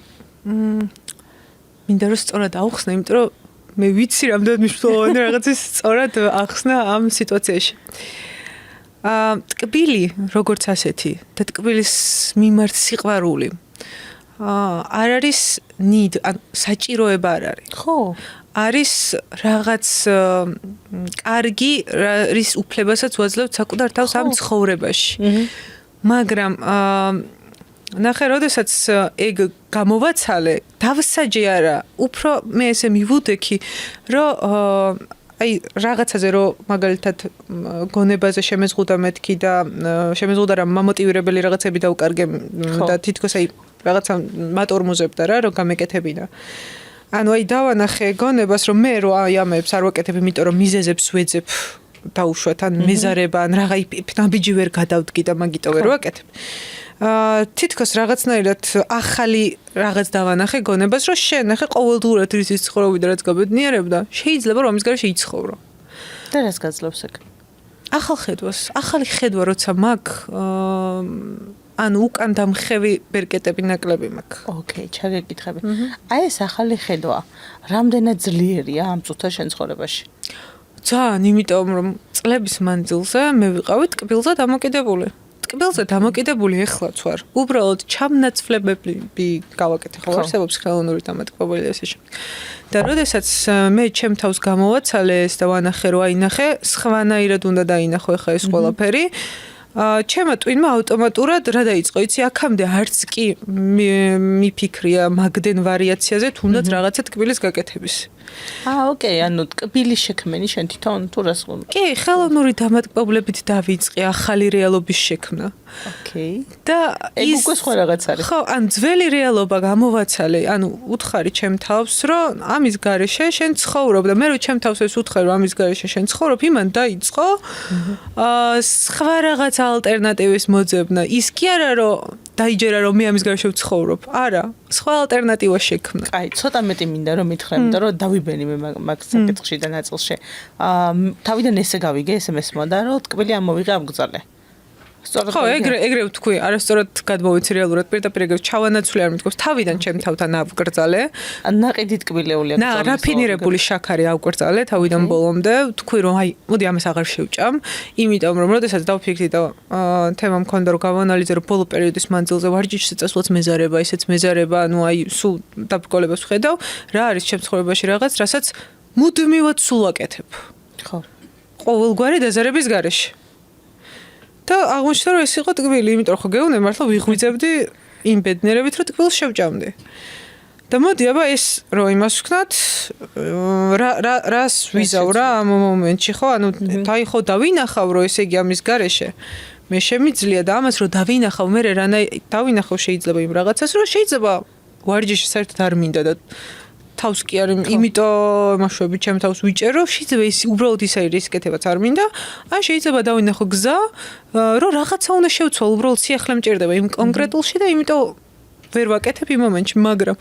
მინდა რომ სწორად აუხსნა, იმიტომ რომ მე ვიცი რამდენად მნიშვნელოვანი რაღაცის სწორად ახსნა ამ სიტუაციაში. ტკბილი როგორც ასეთი და ტკბილის მიმართ სიყვარული. არ არის need, ან საჭიროება არ არის. ხო. არის რაღაც კარგი რის უფლებასაც ვაძლევთ საკუთარ თავს ამ ცხოვრებაში. მაგრამ ნახე, როდესაც ეგ გამოვაცალე, დავსაჯე არა, უფრო მე ესე მივუდექი, რომ აი რაღაცაზე რომ მაგალითად გონებაზე შემეზღუდა მეთქი და შემეზღუდა რა მომოტივირებელი რაღაცები დავკარგე და თითქოს აი რაღაცა მატორმუზებდა რა რომ გამეკეთებინა. ანუ აი დავანახე გონებას რომ მე რო აი ამებს არ ვაკეთებ, იმიტომ რომ მიზეზებს ვეძებ დაუშვათ ან მეზარება ან რაღა ნაბიჯი ვერ გადავდგი და მაგიტო ვერ ვაკეთებ. თითქოს რაღაცნაირად ახალი რაღაც დავანახე გონებას, რომ შენ ახლა ყოველდღურად რის ცხოვრობდი და რაც გაბედნიერებდა, შეიძლება რომ ამის გარეშე იცხოვრო. და რას გაძლევს ეგ? ახალი ხედვა როცა მაქვს, ანუ უკან დამხევი ბერკეტები ნაკლები მაქვს. ოკეი, ჩაგეკითხები. აი ეს ახალი ხედვა, რამდენად ძლიერია ამ წუთა შენ ცხოვრებაში? ძალიან, იმიტომ რომ წლების მანძილზე მე ვიყავი ტკბილზე დამოკიდებული. ტკბილზე დამოკიდებული ეხლაც ვარ. უბრალოდ ჩამნაცვლებები გავაკეთე ხო არსებობს ხელოვნური დამატკბებელი ესე შემდეგ. და როდესაც მე ჩემ თავს გამოვაცალე ეს და ვანახე რომ აი ნახე, სხვანაირად უნდა დაინახო ეხლა ეს ყველაფერი. ჩემო ტვინმა ავტომატურად რა დაიწყო, იცი, აქამდე არც კი მიფიქრია მაგდენ ვარიაციაზე, თუნდაც რაღაცა ტკბილის გაკეთების. ოკეი, ანუ ტკბილი შექმენი შენ თვითონ თუ რას გონი? კი, ხელოვნური დამატკბებლებით დავიწყე ახალი რეალობის შექმნა. ოკეი. და ეს უკვე სხვა რაღაც არის. ხო, ან ძველი რეალობა გამოვაცალე, ანუ უთხარი ჩემ თავს, რომ ამის გარეშე შენ ცხოვრობ და მე რო ჩემ თავს ეს უთხარი, რომ ამის გარეშე შენ ცხოვრობ, იმან დაიწყო სხვა რაღაც ალტერნატივის მოძებნა. ის კი არა, რომ დაიჯერა რომ მე ამის გარეშე ვცხოვრობ. არა, სხვა ალტერნატივა შექმნა. აი, ცოტა მეტი მინდა რომ მითხრა, იმიტომ რომ დავიბენი მე მაგ საკითხში და ნაწილში. თავიდან ესე გავიგე, ესე მესმოდა, რომ ტკბილი ამოვიღე ამგზალე. სწორად. ხო, ეგრე ვთქვი, არასწორად გადმოვიცი რეალურად პირდაპირ ეგრე ჩავანაცვლე არ მithქვს, თავიდან ჩემ თავთან ავკრძალე. ნაყიდი ტკბილეული აქვს. რაფინირებული შაქარი ავკრძალე თავიდან ბოლომდე, ვთქვი რომ აი, მოდი ამას აღარ შევჭამ, იმიტომ რომ როდესაც დავფიქრდი და თემა მქონდა რომ გავანალიზე რომ ბოლო პერიოდის მანძილზე ვარჯიშზე წასვლაც მეზარება, ისეც მეზარება, ანუ აი სულ დაბრკოლებას ვხედავ, რა არის ჩემ ცხოვრებაში რაღაც, რასაც მუდმივად სულ ვაკეთებ. ხო. ყოველგვარი დაზარების გარეშე. და აღმოჩნდა რომ ეს იყო ტკბილი, იმიტომ რომ ხო გეუბნე მართლა ვიღვიძებდი იმ ბედნიერებით რომ ტკბილს შევჭამდი. და მოდი აბა ეს რომ იმას ვქნათ, რას ვიზავ რა ამ მომენტში ხო, ანუ დაიხო დავინახავ რომ ესე იგი ამის გარეშე მე შემიძლია და ამას რომ დავინახავ, მე დავინახავ შეიძლება იმ რაღაცას, რომ შეიძლება ვარჯიში საერთოდ არ მინდა და თავს კი არ იმიტომ მაშუები ჩემ თავს ვიჭერო, შეიძლება ის უბრალოდ ისე რისკეთებაც არ მინდა, ან შეიძლება დავინახო გზა, რომ რაღაცა უნდა შევცვალო, უბრალოდ სიახლე მჭირდება იმ კონკრეტულში და იმიტომ ვერ ვაკეთებ იმ მომენტში, მაგრამ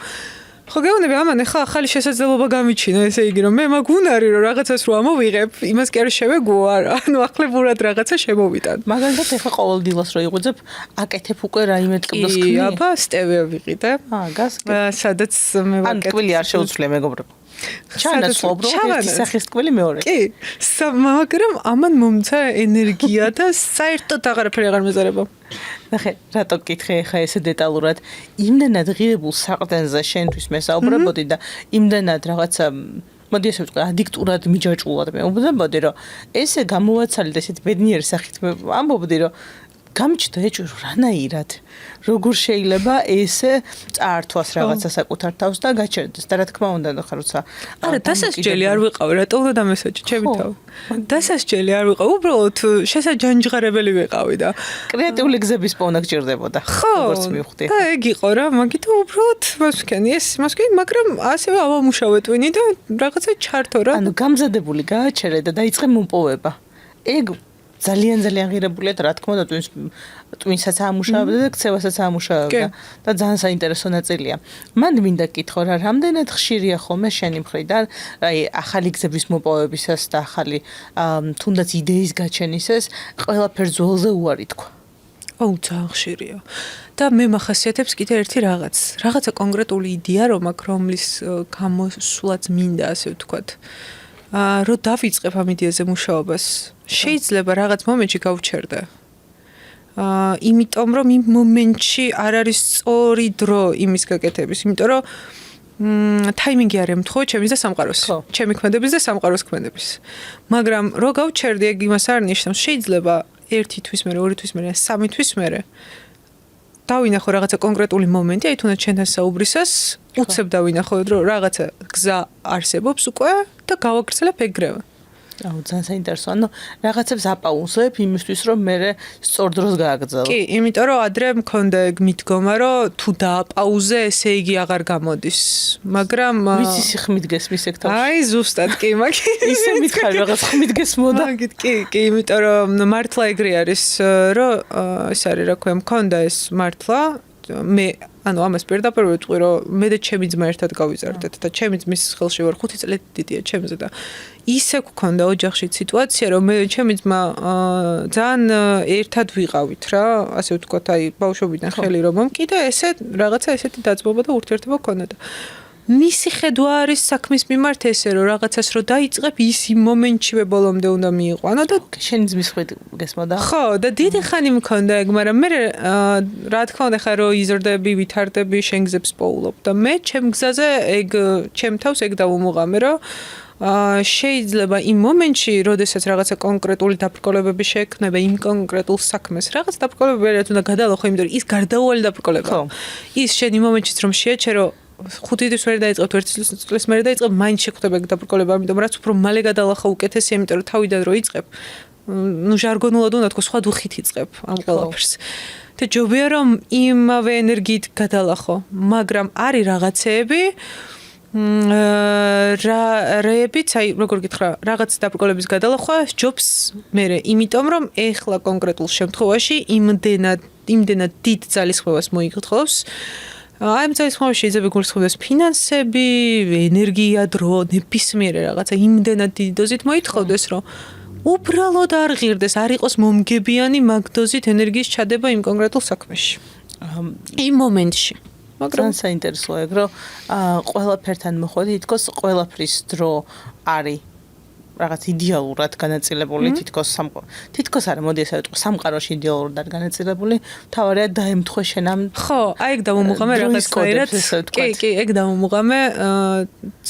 ხო გეუბნები ამან ახლა ახალი შესაძლებლობა გამიჩინა, ესე იგი რომ მე მაგ უნარი რომ რაღაცას რო ამოვიღებ, იმას კი არ შევეგუო, ანუ ახლებურად რაღაცა შემოვიტან. მაგალითად ახლა ყოველ დილას რო იღვიძებ, აკეთებ უკვე რაიმე ტკბილს კი, აბა სტევია ვიყიდე. გასკე. სადაც მე ან ტკბილი არ შეუძლია მეგობრებო. ჩანაცვლობ რომ ერთი სახის ტკბილი მეორე. კი, მაგრამ ამან მომცა ენერგია და საერთოდ აღარაფერი აღარ მეზარება. ნახე, რატო გკითხე ხა ესე დეტალურად? იმდენად ღირებულ საყრდენზე შენთვის მესაუბრებოდი და იმდენად რაღაცა მოდი ესე ვთქვა, ადიქტურად მიჯაჭვულად მეუბნებოდი, რომ ესე გამოვაცალე და ესეთ ბედნიერი სახით ამბობდი, რომ გამიჩნდა ეჭვი რანაირად როგორ შეიძლება ესე წაართვას რაღაცა საკუთარ თავს და გაჩერდეს და რა თქმა უნდა ხა როცა არა დასასჯელი არ ვიყავ რატო უნდა დამესაჯი ჩემი თავი დასასჯელი არ ვიყავ უბრალოდ შესაჯანჯღარებელი ვიყავი და კრეატიული გზების პოვნა გჭირდებოდა როგორც მივხვდი და ეგ იყო რა მაგითო უბრალოდ მასკენი მაგრამ ასევე ავამუშავე ტვინი და რაღაცა ჩართო რა ანუ გამზადებული გააჩერე და დაიწყე მომპოვება ეგ ძალიან ღირებულია და რა თქმა უნდა ტვინსაც ამუშავებდა და ქცევასაც ამუშავებდა და ძალიან საინტერესო ნაწილია. მან მინდა გითხო რა რამდენად ხშირია ხოლმე შენი მხრიდან აი ახალი გზების მოპოვებისას და ახალი თუნდაც იდეის გაჩენისას ყველაფერს ძველზე უარი თქვა. აუ ძალიან ხშირია. და მე მახასიათებს კიდე ერთი რაღაცა კონკრეტული იდეა რომ აქ რომლის გამოსვლაც მინდა ასე ვთქვათ. რო დავიწყებ ამ იდეაზე მუშაობას შეიძლება რაღაც მომენტში გავჩერდე. იმიტომ რომ იმ მომენტში არ არის სწორი დრო იმის გაკეთების, იმიტომ რომ ტაიმინგი არ ემთხოვა ჩემის და სამყაროს. ჩემი ქმედების და სამყაროს ქმედების. მაგრამ რო გავჩერდი, ეგ იმას არ ნიშნავს, შეიძლება 1 თვის მერე, 2 თვის მერე, 3 თვის მერე დავინახო რაღაცა კონკრეტული მომენტი, აი თუნდაც ჩვენთან საუბრისას, უცებ დავინახო, რომ რაღაცა გზა არსებობს უკვე და გავაგრძელებ ეგრევე. აუ ძალიან საინტერესო. ანუ რაღაცებს აპაუზებ იმისთვის, რომ მე სწორ დროს გააგრძელო. კი, იმიტომ რომ ადრე მქონდა ეგ მიდგომა, რომ თუ დააპაუზე, ესე იგი აღარ გამოდის. მაგრამ ვიცი სიხმით გესმის ეგ თავს. აი ზუსტად კი, მაგით ისე მითხარ რაღაც ხმით გესმოდა. მაგით კი, იმიტომ რომ მართლა ეგრე არის, რომ ეს არის რა ქვია, მქონდა ეს მართლა მე ანუ ამას პირდაპირ ვიტყვი რომ მე და ჩემი ძმა ერთად გავიზარდეთ და ჩემი ძმის ხელში ვარ 5 წელი დიდია ჩემზე და ისე გქონდა ოჯახში სიტუაცია რომ მე ჩემი ძმა ძალიან ერთად ვიყავით რა ასე ვთქვათ აი ბავშვობიდან ხელი რომ მომკიდა ესე რაღაცა ესეთი დაძბობა და ურთიერთობა გქონდა და მისი ხედვა არის საქმის მიმართ ესე რომ რაღაცას რო დაიწყებ ის იმ მომენტშივე ბოლომდე უნდა მიიყვანო და შენი ძმის ხვით გესმოდა ხო და დიდი ხანი მქონდა ეგ მაგრამ მე რა თქმა უნდა ხა რო იზრდები ვითარდები შენ გზებს პოულობ და მე ჩემ გზაზე ეგ ჩემ თავს ეგ დავუმოღამე რომ შეიძლება იმ მომენტში როდესაც რაღაცა კონკრეტული დაბრკოლებები შეექმნება იმ კონკრეტულ საქმეს რაღაც დაბრკოლებები რაც უნდა გადალახო იმიტომ რომ ის გარდაუვალი დაბრკოლებაა ის შენ იმ მომენტშიც რომ შეეჩერო 5 თვის ვერ დაიწყებთ 1 წლის მერე დაიწყებ მაინც შეგვხვდება ეგ დაბრკოლება ამიტომ რაც უფრო მალე გადალახა უკეთესია იმიტომ რომ თავიდან რო იწყებ ну ჟარგონულად უნდა თქო სხვა დუხით იწყებ ამ ყველაფერს და ჯობია რომ იმავე ენერგიით გადალახო მაგრამ არის რაღაცეები რაებიც აი როგორ გითხრა რაღაც დაბრკოლების გადალახვა ჯობს მე იმიტომ რომ ეხლა კონკრეტულ შემთხვევაში იმდენად დიდ ძალისხმევას მოიგრძნობს აი ამ ძალისხმევაში შეიძლება გულისხმობდეს ფინანსები, ენერგია, დრო, ნებისმიერი რაღაცა იმდენად დიდი დოზით მოითხოვდეს, რომ უბრალოდ არ ღირდეს, არ იყოს მომგებიანი მაგ დოზით ენერგიის ჩადება იმ კონკრეტულ საქმეში. იმ მომენტში. მაგრამ საინტერესოა ეგ, რომ ყველაფერთან მოხვედი, თითქოს ყველაფრის დრო არის რაღაც იდეალურად განაწილებული თითქოს არა მოდი ესე ვიტყვი სამყაროში იდეალურად განაწილებული თავარია დაემთხვა შენამ ხო აი ეგ დავუმოღამე რაღაცნაირად კი ეგ დავუმოღამე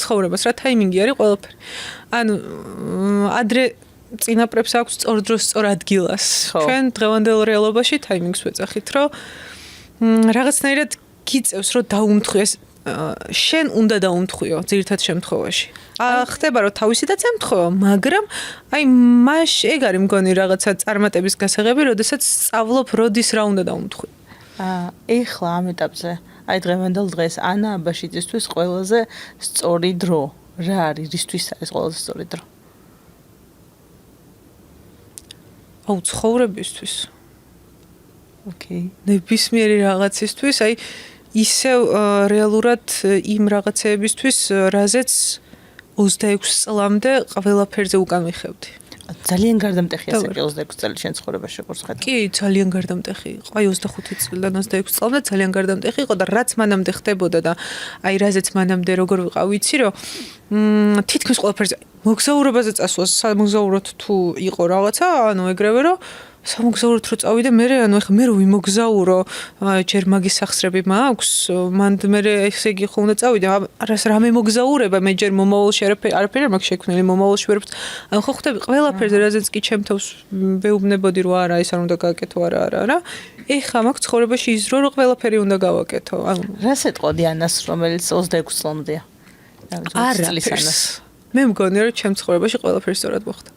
ცხოვრებას რა ტაიმინგი არის ყველაფერი ანუ ადრე წინაპრებს აქვს სწორ დროს სწორ ადგილას ჩვენ დღევანდელ რეალობაში ტაიმინგს ვეძახით რომ რაღაცნაირად გიწევს რომ დაუმთხეს შენ უნდა დაუმთხვიო ძირითად შემთხვევაში. ხდება რომ თავისითაც ემთხვევა, მაგრამ აი მას ეგ არის მგონი რაღაცა წარმატების გასაღები, როდესაც სწავლობ როდის რა უნდა დაუმთხვიო. ეხლა ამ ეტაპზე, აი დღევანდელ დღეს ანა აბაშიძისთვის ყველაზე სწორი დრო რა არის, რისთვის არის ყველაზე სწორი დრო? აუ ცხოვრებისთვის. ოკეი. ნებისმიერი რაღაცისთვის, აი ისევ რეალურად იმ რაღაცეებისთვის, რაზეც 26 წლამდე ყველაფერზე უკან ვიხევდი. ძალიან გარდამტეხია ესე 26 წელი შენ ცხოვრებაში როგორც ხედავ. კი, ძალიან გარდამტეხი იყო. აი 25 წლიდან 26 წლამდე ძალიან გარდამტეხი იყო და რაც მანამდე ხდებოდა და აი რაზეც მანამდე როგორ ვიყავ, ვიცი რომ თითქმის ყველაფერზე მოგზაურობაზე წასვლა, სამოგზაუროდ თუ იყო რაღაცა, ანუ ეგრევე რომ სამოგზაუროდ რო წავიდე, მე ეხლა მე რო ვიმოგზაურო, ჯერ მაგის სახსრები მაქვს, მანდ მე ესე იგი ხო უნდა წავიდე, არას რამე მოგზაურება, მე ჯერ მომავალში არაფერი არ მაქვს შექმნილი, მომავალში ვერაფერს. ანუ ხო ხვდები ყველაფერზე, რაზეც კი ჩემ თავს ვეუბნებოდი რომ არა, ეს არ უნდა გააკეთო, არა. ეხლა მაქვს ცხოვრებაში ის დრო, რომ ყველაფერი უნდა გავაკეთო. ანუ რას ეტყოდი ანას, რომელიც 26 წლამდეა? არაფერს. მე მგონი რომ ჩემ ცხოვრებაში ყველაფერი სწორად მოხდა.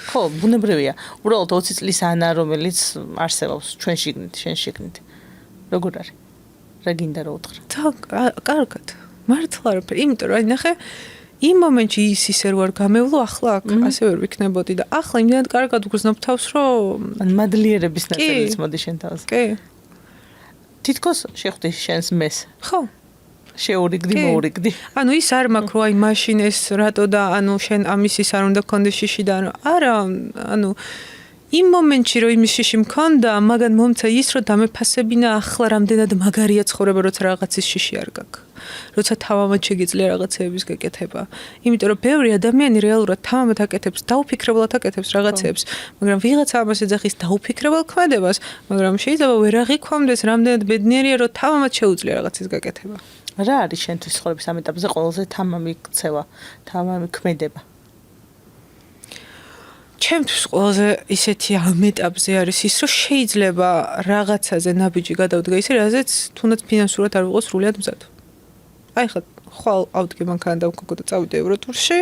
ხო, ბუნებრივია. უბრალოდ 20 წლის ანა, რომელიც არსებობს ჩვენ შიგნით, შენ შიგნით. როგორ არის? რა გინდა რა უთხრა? კარგად. მართლა არაფერი. იმიტომ რომ აი ნახე, იმ მომენტში ისე რო არ გამევლო, ახლა აქ ასე ვერ ვიქნებოდი და ახლა იმდენად კარგად უგრძნობ თავს, რომ ან მადლიერების ნაწილიც მოდი შენ თავზე. კი. თითქოს შეხვდი შენს მეს. ხო. შეურიგდი, მოურიგდი. ანუ ის არ მაქვს რომ აი მაშინ ეს რატო და ანუ შენ ამის ის არ უნდა გქონდეს შიში და არა, ანუ იმ მომენტში რომ იმის შიში მქონდა, მაგან მომცა ის რომ დამეფასებინა ახლა რამდენად მაგარია ცხოვრება, როცა რაღაცის შიში არ გაქვს. როცა თავამად შეგიძლია რაღაცეების გაკეთება. იმიტომ რომ ბევრი ადამიანი რეალურად თავამად აკეთებს, დაუფიქრებლად აკეთებს რაღაცეებს, მაგრამ ვიღაცა ამას ეძახის დაუფიქრებელ ქმედებას, მაგრამ შეიძლება ვერ აღიქვამდეს რამდენად ბედნიერია რომ თავამად შეუძლია რაღაცის გაკეთება. რა არის შენთვის ცხოვრების ამ ეტაპზე ყველაზე თამამი ქცევა, თამამი ქმედება? ჩემთვის ყველაზე ისეთი ამ ეტაპზე არის ის, რომ შეიძლება რაღაცაზე ნაბიჯი გადავდგა ისე, რაზეც თუნდაც ფინანსურად არ ვიყო სრულიად მზად. აი ხა ხვალ ავდგე მანქანა და ვქონდა და წავიდე ევროტურში.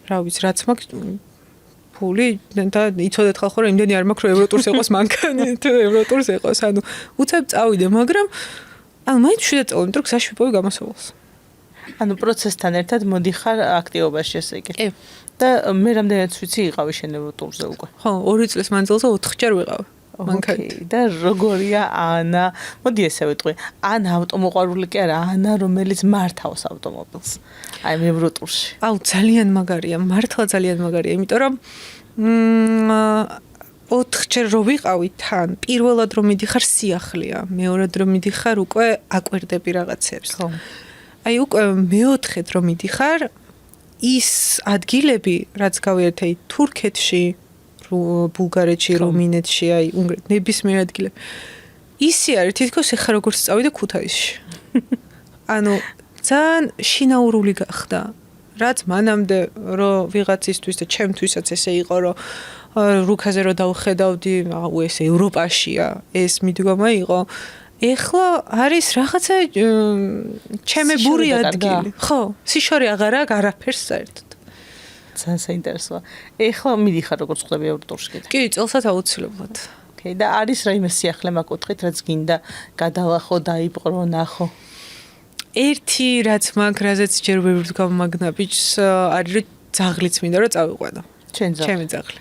რა ვიცი, რაც მაქვს ფული და იცოდეთ ხალხო რომ იმდენი არ მაქვს რომ ევროტურს ეყოს მანქანა, თუ ევროტურს ეყოს, ანუ უცებ წავიდე, მაგრამ ანუ მაინც შვიდად წავიდე, იმიტომ რომ გზაში ვიპოვე გამოსავალს. ანუ პროცესთან ერთად მოდიხარ აქტივობაში ესე იგი. კი. და მე რამდენად ვიცი იყავი შენ ევროტურზე უკვე. ხო, 2 წლის მანძილზე 4 ჯერ ვიყავი. ოკეი, და როგორია ანა? მოდი ესე ვიტყვი. ანა ავტომოყვარული კი არა, ანა რომელიც მართავს ავტომობილს. აი მე ევროტურში. აუ ძალიან მაგარია, მართლა ძალიან მაგარია, იმიტომ რომ 4 ჯერ რო ვიყავი თან, პირველად რომ მიდიხარ სიახლეა, მეორედ რომ მიდიხარ უკვე აკვირდები რაღაცებს. ხო. აი უკვე მეოთხედ რომ მიდიხარ, ის ადგილები, რაც გავიერთე თურქეთში, ბულგარეთში, რუმინეთში, აი უნგრეთში, ნებისმიერ ადგილებში. ისი არის თითქოს ეხა როგორც წავიდე ქუთაისში. ანუ ძალიან შინაურული გახდა. რაც მანამდე რომ ვიღაცისთვის და ჩემთვისაც ესე იყო, რომ რუკაზე რომ დავხედავდი, აუ ეს ევროპაშია, ეს მიდგომა იყო. ეხლა არის რაღაცა ჩემებური ადგილი. ხო, სიშორე აღარ აქვს არაფერს საერთოდ. ძალიან საინტერესოა. ეხლა მიდიხარ როგორც ხვდები ევროტურში კიდე. კი, წელსაც აუცილებლად. ოკეი, და არის რაიმე სიახლე მაკუთხით, რაც გინდა გადალახო, დაიპყრო, ნახო. ერთი რაც მაგ რაზეც ჯერ ვერ ვდგავ მაგნაბიჯს არის რომ ძაღლიც მინდა რომ წავიყვანო. ჩემი ძაღლი.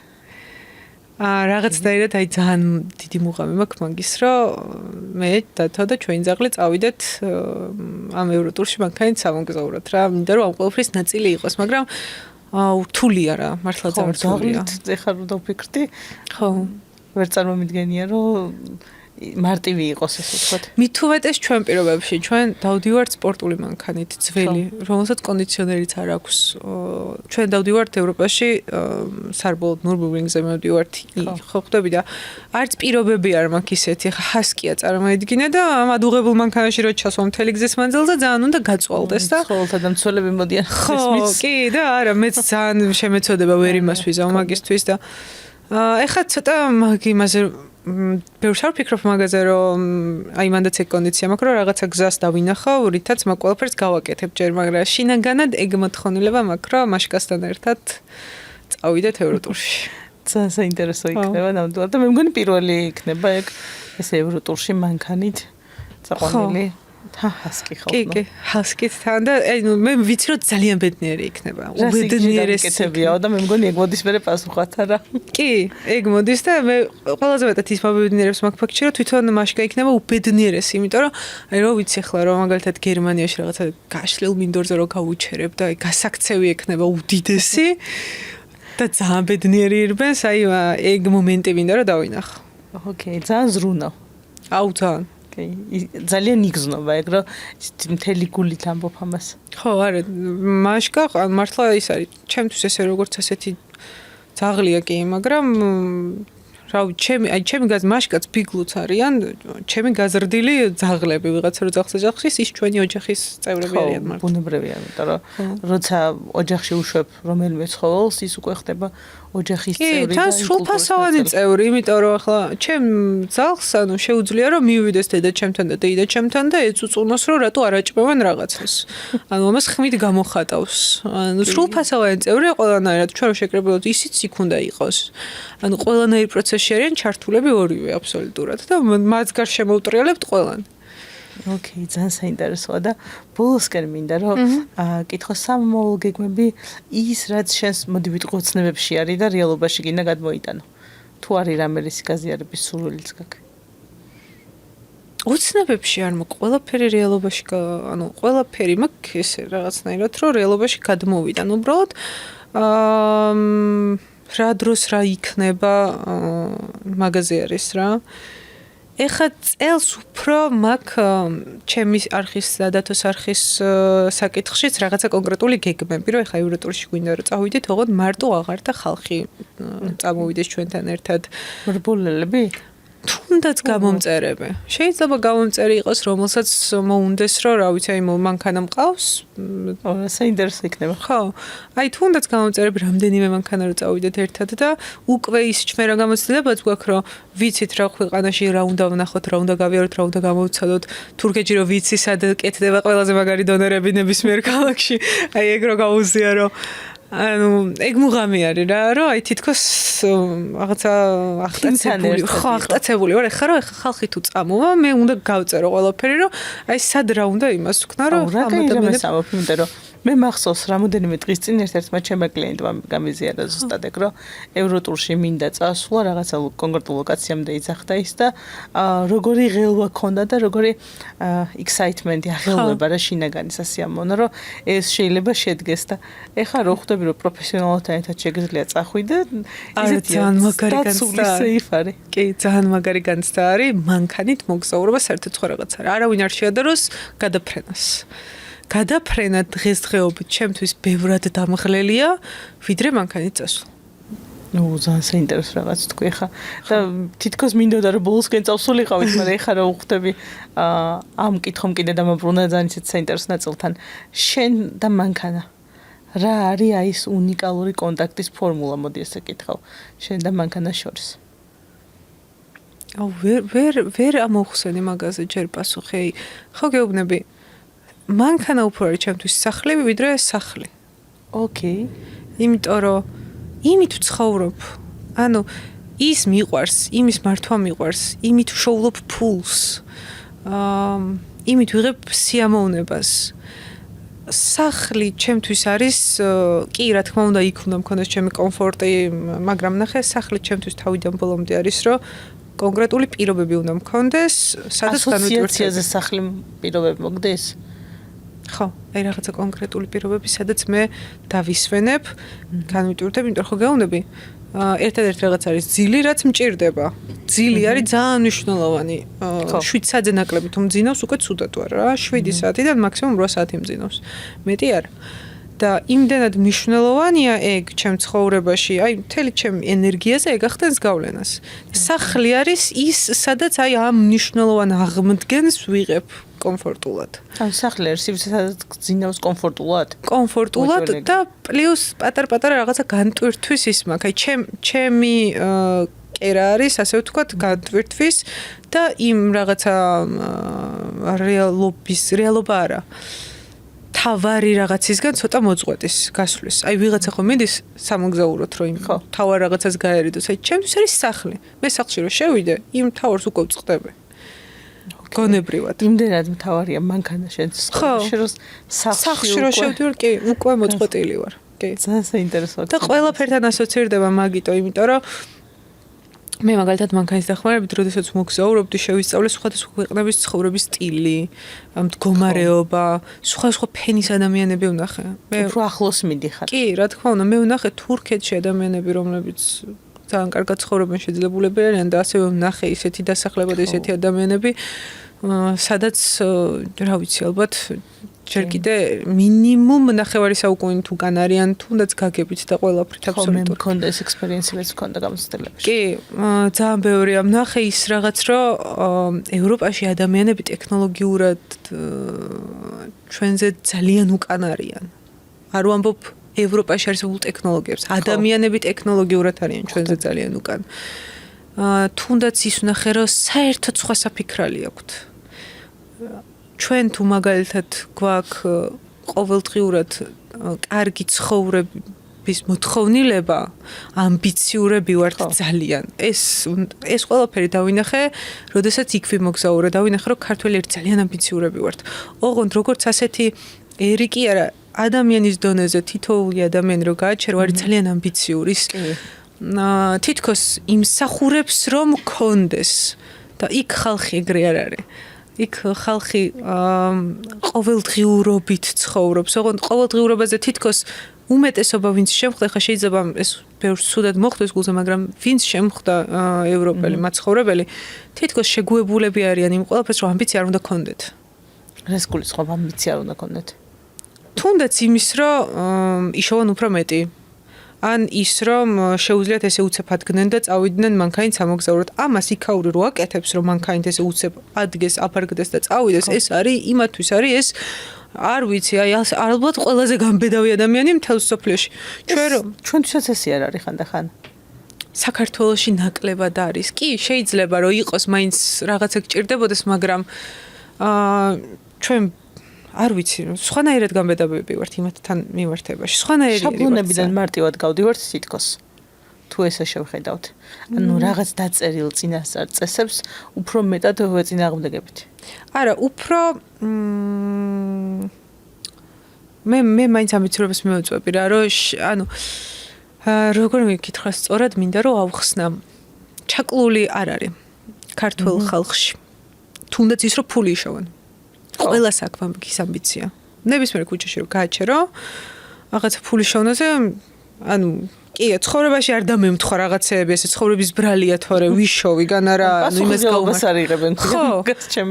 რაღაცნაირად აი ძალიან დიდი მუღამი მაქვს მაგის რომ მე დათო და ჩვენი ძაღლი წავიდეთ ამ ევროტურში მანქანით სამოგზაუროდ რა მინდა რომ ამ ყველაფრის ნაწილი იყოს, მაგრამ რთულია რა, მართლა ძალიან რთულია. ეხლა რომ დავფიქრდი, ხო, ვერ წარმომიდგენია რომ მარტივი იყოს ესე ვთქვათ. მით უმეტეს ჩვენ პირობებში, ჩვენ დავდივართ სპორტული მანქანით, ძველი, რომელსაც კონდიციონერიც არ აქვს. ჩვენ დავდივართ ევროპაში, სარბოლოდ ნურბურგრინგზე მივდივართ, ხო ხვდები და არც პირობები არ მაქვს ისეთი, ხა ჰასკია წარმოედგინე და ამ ადუღებულ მანქანაში რო ჩასვა მთელი გზის მანძილზე ძალიან უნდა გაწვალდეს და ხოლმე და მცველები მოდიან ხო, კი და არა, მეც ძალიან შემეცოდება ვერ იმას ვიზავ მაგისთვის და ეხლა ცოტა მაგ იმაზე ბევრს არ ვფიქრობ მაგაზე, რომ აი მანდაც ეგ კონდიცია მაქვს, რომ რაღაცა გზას დავინახავ, რითაც მაგ ყველაფერს გავაკეთებ ჯერ, მაგრამ შინაგანად ეგ მოთხოვნილება მაქვს, რომ მაშკასთან ერთად წავიდეთ ევროტურში. ძალიან საინტერესო იქნება ნამდვილად და მე მგონი პირველი იქნება ეგ ეს ევროტურში მანქანით წაყვანილი. ჰასკი ხო? კი, ჰასკით თან და მე ვიცი რომ ძალიან ბედნიერი იქნება. უბედნიერესია და მე მგონი ეგ მოდის მერე პასუხად არა. კი, ეგ მოდის და მე ყველაზე მეტად ის მობედნიერებს მაგ ფაქტში რომ თვითონ მაშკა იქნება უბედნიერესი, იმიტომ რომ აი რო ვიცი ახლა რომ მაგალითად გერმანიაში რაღაცა გაშლილ მინდორზე რო გავუჩერებ და აი გასაქცევი ექნება უდიდესი და ძალიან ბედნიერი ირბენს, აი ეგ მომენტი მინდა რომ დავინახო. ოკეი, ძალიან ზრუნავ. აუ ძალიან ძალიან იგზნობა ეგ რომ მთელი გულით ამბობ ამას. ხო, არა, მაშკა მართლა ის არის, ჩემთვის ესე როგორც ასეთი ძაღლია კი, მაგრამ რავი, ჩემი მაშკაც ბიგლუც არიან, ჩემი გაზრდილი ძაღლები, ვიღაცა რო ძაღლს ეძახის, ის ჩვენი ოჯახის წევრები არიან მართლა. ხო, ბუნებრივია, იმიტომ რომ როცა ოჯახში უშვებ რომელიმე ცხოველს, ის უკვე ხდება ოჯახის წევრი და თან სრულფასოვანი წევრი, იმიტომ რომ ახლა ჩემ ძაღლს ანუ შეუძლია რომ მივიდეს დედაჩემთან და დეიდაჩემთან და ეწუწუნოს რომ რატო არ აჭმევენ რაღაცას. ანუ ამას ხმით გამოხატავს. ანუ სრულფასოვანი წევრია ყველანაირად, ჩვენ რო შეკრებილოთ ისიც იქ უნდა იყოს. ანუ ყველანაირ პროცესში არიან ჩართულები ორივე აბსოლუტურად და მას გარშემო უტრიალებთ ყველანი. ოკეი, ძალიან საინტერესოა და ბოლოსკენ მინდა რომ კითხო სამომავლო გეგმები ის რაც შენს მოდი ვიტყვი ოცნებებში არის და რეალობაში გინდა გადმოიტანო. თუ არის რამე რისი გაზიარების სურვილიც გაქვს. ოცნებებში არ მაქვს ყველაფერი რეალობაში, ანუ ყველაფერი მაქვს ესე რაღაცნაირად რომ რეალობაში გადმოვიდა. ანუ უბრალოდ რა დროს რა იქნება მაგაზე არის რა. ეხლა წელს უფრო მაქვს ჩემი არხის და დათოს არხის საკითხშიც რაღაცა კონკრეტული გეგმები, რომ ეხლა ევროტურში გვინდა რომ წავიდეთ, ოღონდ მარტო აღარ და ხალხი წამოვიდეს ჩვენთან ერთად. რბოლელები? თუნდაც გამომწერები. შეიძლება გამომწერი იყოს, რომელსაც მოუნდეს, რომ რა ვიცი, აი მანქანა მყავს. საინტერესო იქნება. ხო. აი თუნდაც გამომწერები რამდენიმე მანქანა რო წავიდეთ ერთად და უკვე ის ჩვენრა გამოცდილებაც გვაქვს, რომ ვიცით რა ქვეყანაში რა უნდა ვნახოთ, რა უნდა გავიაროთ, რა უნდა გამოვცადოთ. თურქეთში რო ვიცი, სად კეთდება ყველაზე მაგარი დონერები ნებისმიერ ქალაქში. აი ეგ რო გაუზიარო. ანუ ეგ მუღამი არის რა, რომ აი თითქოს რაღაცა აღტაცებული ვარ, ეხლა რომ ხალხი თუ წამოვა, მე უნდა გავწერო ყველაფერი, რომ აი სად რა უნდა იმას ვქნა, რომ ამოდამენებ, იმიტომ რომ მე მახსოვს რამოდენიმე დღის წინ ერთ-ერთმა ჩემმა კლიენტმა გამიზიარა ზუსტად ეგ, რომ ევროტურში მინდა წასვლა, რაღაცა კონკრეტულ ლოკაციამდე იძახდა ის და როგორი ღელვა ქონდა და როგორი excitement-ი აღელვება რა შინაგანი სასიამოვნო, რომ ეს შეიძლება შედგეს და ეხლა რო ხვდები რომ პროფესიონალთან ერთად შეგიძლია წახვიდე, ისეთი ძალიან მაგარი განცდა არის. კი, ძალიან მაგარი განცდა არის, მანქანით მოგზაურობა საერთოდ სხვა რაღაცა არა. არავინ არ შეადაროს გადაფრენას. გადაფრენა დღესდღეობით ჩემთვის ბევრად დამღლელია, ვიდრე მანქანით წასვლა. ნუ ძალიან საინტერესო რაღაც თქვი ხა და თითქოს მინდოდა რომ ბოლოსკენ წავსულიყავით, მაგრამ ეხლა რა უხდები ამ კითხომ კიდე დამაბრუნა ძალიან ისეთ საინტერესო ნაწილთან. შენ და მანქანა რა არის აი ეს უნიკალური კონტაქტის ფორმულა, მოდი ესე კითხავ, შენ და მანქანას შორის? აუ ვერ ამოვხსენი მაგაზე ჯერ პასუხი. ხო გეუბნები მანქანა უფრო არის ჩემთვის სახლი, ვიდრე სახლი. ოკეი. იმიტომ რომ იმით ვცხოვრობ. ანუ ის მიყვარს, იმის მართვა მიყვარს, იმით ვშოვლობ ფულს. იმით ვიღებ სიამოვნებას. სახლი ჩემთვის არის, კი რა თქმა უნდა იქ უნდა მქონდეს ჩემი კომფორტი, მაგრამ ნახე სახლი ჩემთვის თავიდან ბოლომდე არის, რომ კონკრეტული პირობები უნდა მქონდეს, სადაც განვიტვირთები. ასოციაციაზე სახლი პირობები მოგდეს? ხო, აი რაღაცა კონკრეტული პირობები, სადაც მე დავისვენებ, განვიტვირთებ, იმიტომ ხო გეუბნები, ერთადერთი რაღაც არის ძილი, რაც მჭირდება. ძილი არის ძალიან მნიშვნელოვანი. 7 საათზე ნაკლები თუ მძინავს, უკვე ცუდად ვარ რა. 7 საათიდან მაქსიმუმ 8 საათი მძინავს. მეტი არა. და იმდენად მნიშვნელოვანია ეგ ჩემ ცხოვრებაში, აი მთელი ჩემი ენერგიაზე ეგ ახდენს გავლენას. სახლი არის ის, სადაც აი ამ მნიშვნელოვან აღმდგენს ვიღებ კომფორტულად. ან სახლი არის ის, სადაც გძინავს კომფორტულად? კომფორტულად და პლუს პატარ-პატარა რაღაცა განტვირთვის ის მაქვს. აი ჩემი ჭერა არის, ასე ვთქვათ, განტვირთვის და იმ რაღაცა რეალობა არა. თავარი რაღაცისგან ცოტა მოწყვეტის გასვლის. აი ვიღაცა ხო მიდის სამოგზაუროთ რომ იმ თავარ რაღაცას გაერიდოს. აი ჩემთვის არის სახლი. მე სახლში რომ შევიდე, იმ თავარს უკვე ვწყდები. გონებრივად. იმდენად მთავარია მანქანა შენ სახლში რომ სახლში რომ შევდივარ, კი, უკვე მოწყვეტილი ვარ. კი. ძალიან საინტერესოა. და ყველაფერთან ასოცირდება მაგიტო, იმიტომ რომ მე მაგალითად მანქანის დახმარებით, როდესაც მოგზაურობდი, შევისწავლე სხვადასხვა ქვეყნების ცხოვრების სტილი, მდგომარეობა, სხვა ფენის ადამიანები ვნახე. მე უფრო ახლოს მიდიხარ. კი, რა თქმა უნდა, მე ვნახე თურქეთში ადამიანები, რომლებიც ძალიან კარგად ცხოვრობენ, შეძლებულები არიან და ასევე ვნახე ისეთი დასახლება და ისეთი ადამიანები, სადაც რა ვიცი, ალბათ ჯერ კიდე მინიმუმ ნახევარი საუკუნე თუკან არიან, თუნდაც გაგებით და ყველაფრით აბსოლუტურად. მე მქონდა ეს ექსპერიენსიც მქონდა გამოცდილებაში. კი, ძალიან ბევრია. ვნახე ის რაღაც, რომ ევროპაში ადამიანები ტექნოლოგიურად ჩვენზე ძალიან უკან არიან. არ ვამბობ ევროპაში არსებულ ტექნოლოგიებს. ადამიანები ტექნოლოგიურად არიან ჩვენზე ძალიან უკან. თუნდაც ის ვნახე, რომ საერთოდ სხვა საფიქრალი აქვთ. ჩვენ თუ მაგალითად გვაქვს ყოველდღიურად კარგი ცხოვრების მოთხოვნილება, ამბიციურები ვართ ძალიან. ეს ყველაფერი დავინახე, როდესაც იქ ვიმოგზაურე, დავინახე, რომ ქართველები ძალიან ამბიციურები ვართ. ოღონდ როგორც ასეთი ერი კი არა, ადამიანის დონეზე თითოეული ადამიანი რო გააჩერო, არის ძალიან ამბიციური. თითქოს იმსახურებს რომ კონდეს და იქ ხალხი ეგრე არ არის. იქ ხალხი ყოველდღიურობით ცხოვრობს. ოღონდ ყოველდღიურობაზე თითქოს უმეტესობა ვინც შემხვდა, ხა შეიძლება ეს ბევრს ცუდად მოხდეს გულზე, მაგრამ ვინც შემხვდა ევროპელი მაცხოვრებელი, თითქოს შეგუებულები არიან იმ ყველაფერს, რომ ამბიცია არ უნდა კონდეთ. რას გულისხმობ ამბიცია არ უნდა კონდეთ? თუნდაც იმის, რომ იშოვან უფრო მეტი. ან ის რომ შეუძლიათ ესე უცებად გნენ და წავიდნენ მანქანით სამოგზაუროდ. ამას იქაური რო აკეთებს, რომ მანქანით ესე უცებ ადგეს, აფარგდეს და წავიდეს, ეს არის იმათვის არის ეს არ ვიცი, აი ალბათ ყველაზე გამბედავი ადამიანი მთელს სოფლიოში. ჩვენთვისაც ესე არ არის ხანდახან. საქართველოში ნაკლებად არის. კი, შეიძლება რომ იყოს მაინც რაღაცა გჭირდებოდეს, მაგრამ ჩვენ არ ვიცი, სხვანაირად გამბედავები ვართ იმათთან მიმართებაში. სხვანაირი შაბლონებიდან მარტივად გავდივართ თითქოს. თუ ესე შევხედავთ. ანუ რაღაც დაწერილ წინასწარ წესებს უფრო მეტად ვეწინააღმდეგებით. არა, უფრო მე მაინც ამბიციურობას მივეწვევი რა, რომ ანუ როგორ მეკითხა სწორად მინდა რომ ავხსნა. ჩაკლული არ არის ქართულ ხალხში. თუნდაც ის რომ ფული იშოვან. ყველა საქმის ამბიცია. ნებისმიერ ქუჩაში რომ გააჩერო, რაღაცა ფული შოვნაზე, ანუ კი, ცხოვრებაში არ დამემთხვა რაღაცეები, ესე ცხოვრების ბრალია თორე ვიშოვი, გან არა, ანუ იმას გაუმასარიღებენ. ხო,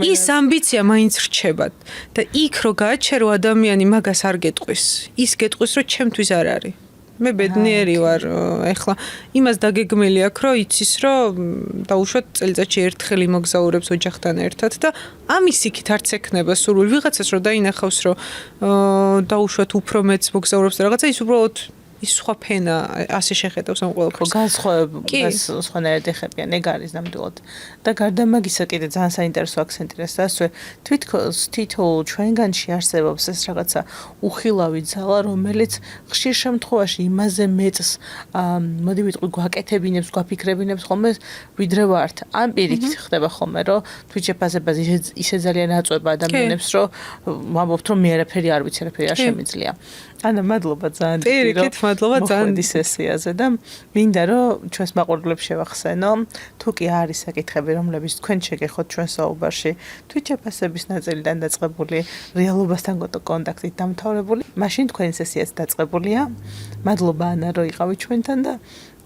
ის ამბიცია მაინც რჩებათ და იქ რო გააჩერო ადამიანი მაგას არ გეტყვის. ის გეტყვის, რომ ჩემთვის არ არის. მე ბედნიერი ვარ ეხლა იმას დაგეგმილი აქვს რომ იცის რომ დაუშვათ წელიწადში ერთხელ იმოგზაურებს ოჯახთან ერთად და ამის იქით არც ექნება სურვილი ვიღაცას რომ დაინახავს რომ დაუშვათ უფრო მეც მოგზაურობს და რაღაცა ის უბრალოდ ის სხვა ფენა ასე შეხედავს ამ ყველაფერს. განსხვავებას სხვანაირად ეხებიან, ეგ არის ნამდვილად. და გარდა მაგისა კიდე ძალიან საინტერესო აქცენტია და ასე თვითონ თითოეულ ჩვენგანში არსებობს ეს რაღაცა უხილავი ძალა, რომელიც ხშირ შემთხვევაში იმაზე მეწს მოდი ვიტყვი გვაკეთებინებს, გვაფიქრებინებს ხოლმე ვიდრე ვართ. ამ პირიქით ხდება ხოლმე, რომ თვითშეფასებას ისე ძალიან აწვება ადამიანებს, რომ ვამბობთ, რომ მე არაფერი არ ვიცი, არაფერი არ შემიძლია. ანა მადლობა ძალიან დიდი რომ მადლობა ძალიან სესიაზე და მინდა რომ ჩვენს მაყურებლებს შევახსენო თუ კი არის საკითხები რომლებიც თქვენ შეგეხოთ ჩვენ საუბარში თვითშეფასების ნაწილიდან დაწყებული რეალობასთან კონტაქტით დამთავრებული მაშინ თქვენი სესიაც დაწყებულია მადლობა ანა რომ იყავით ჩვენთან და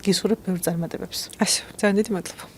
გისურვებ ბევრ წარმატებებს ასე ძალიან დიდი მადლობა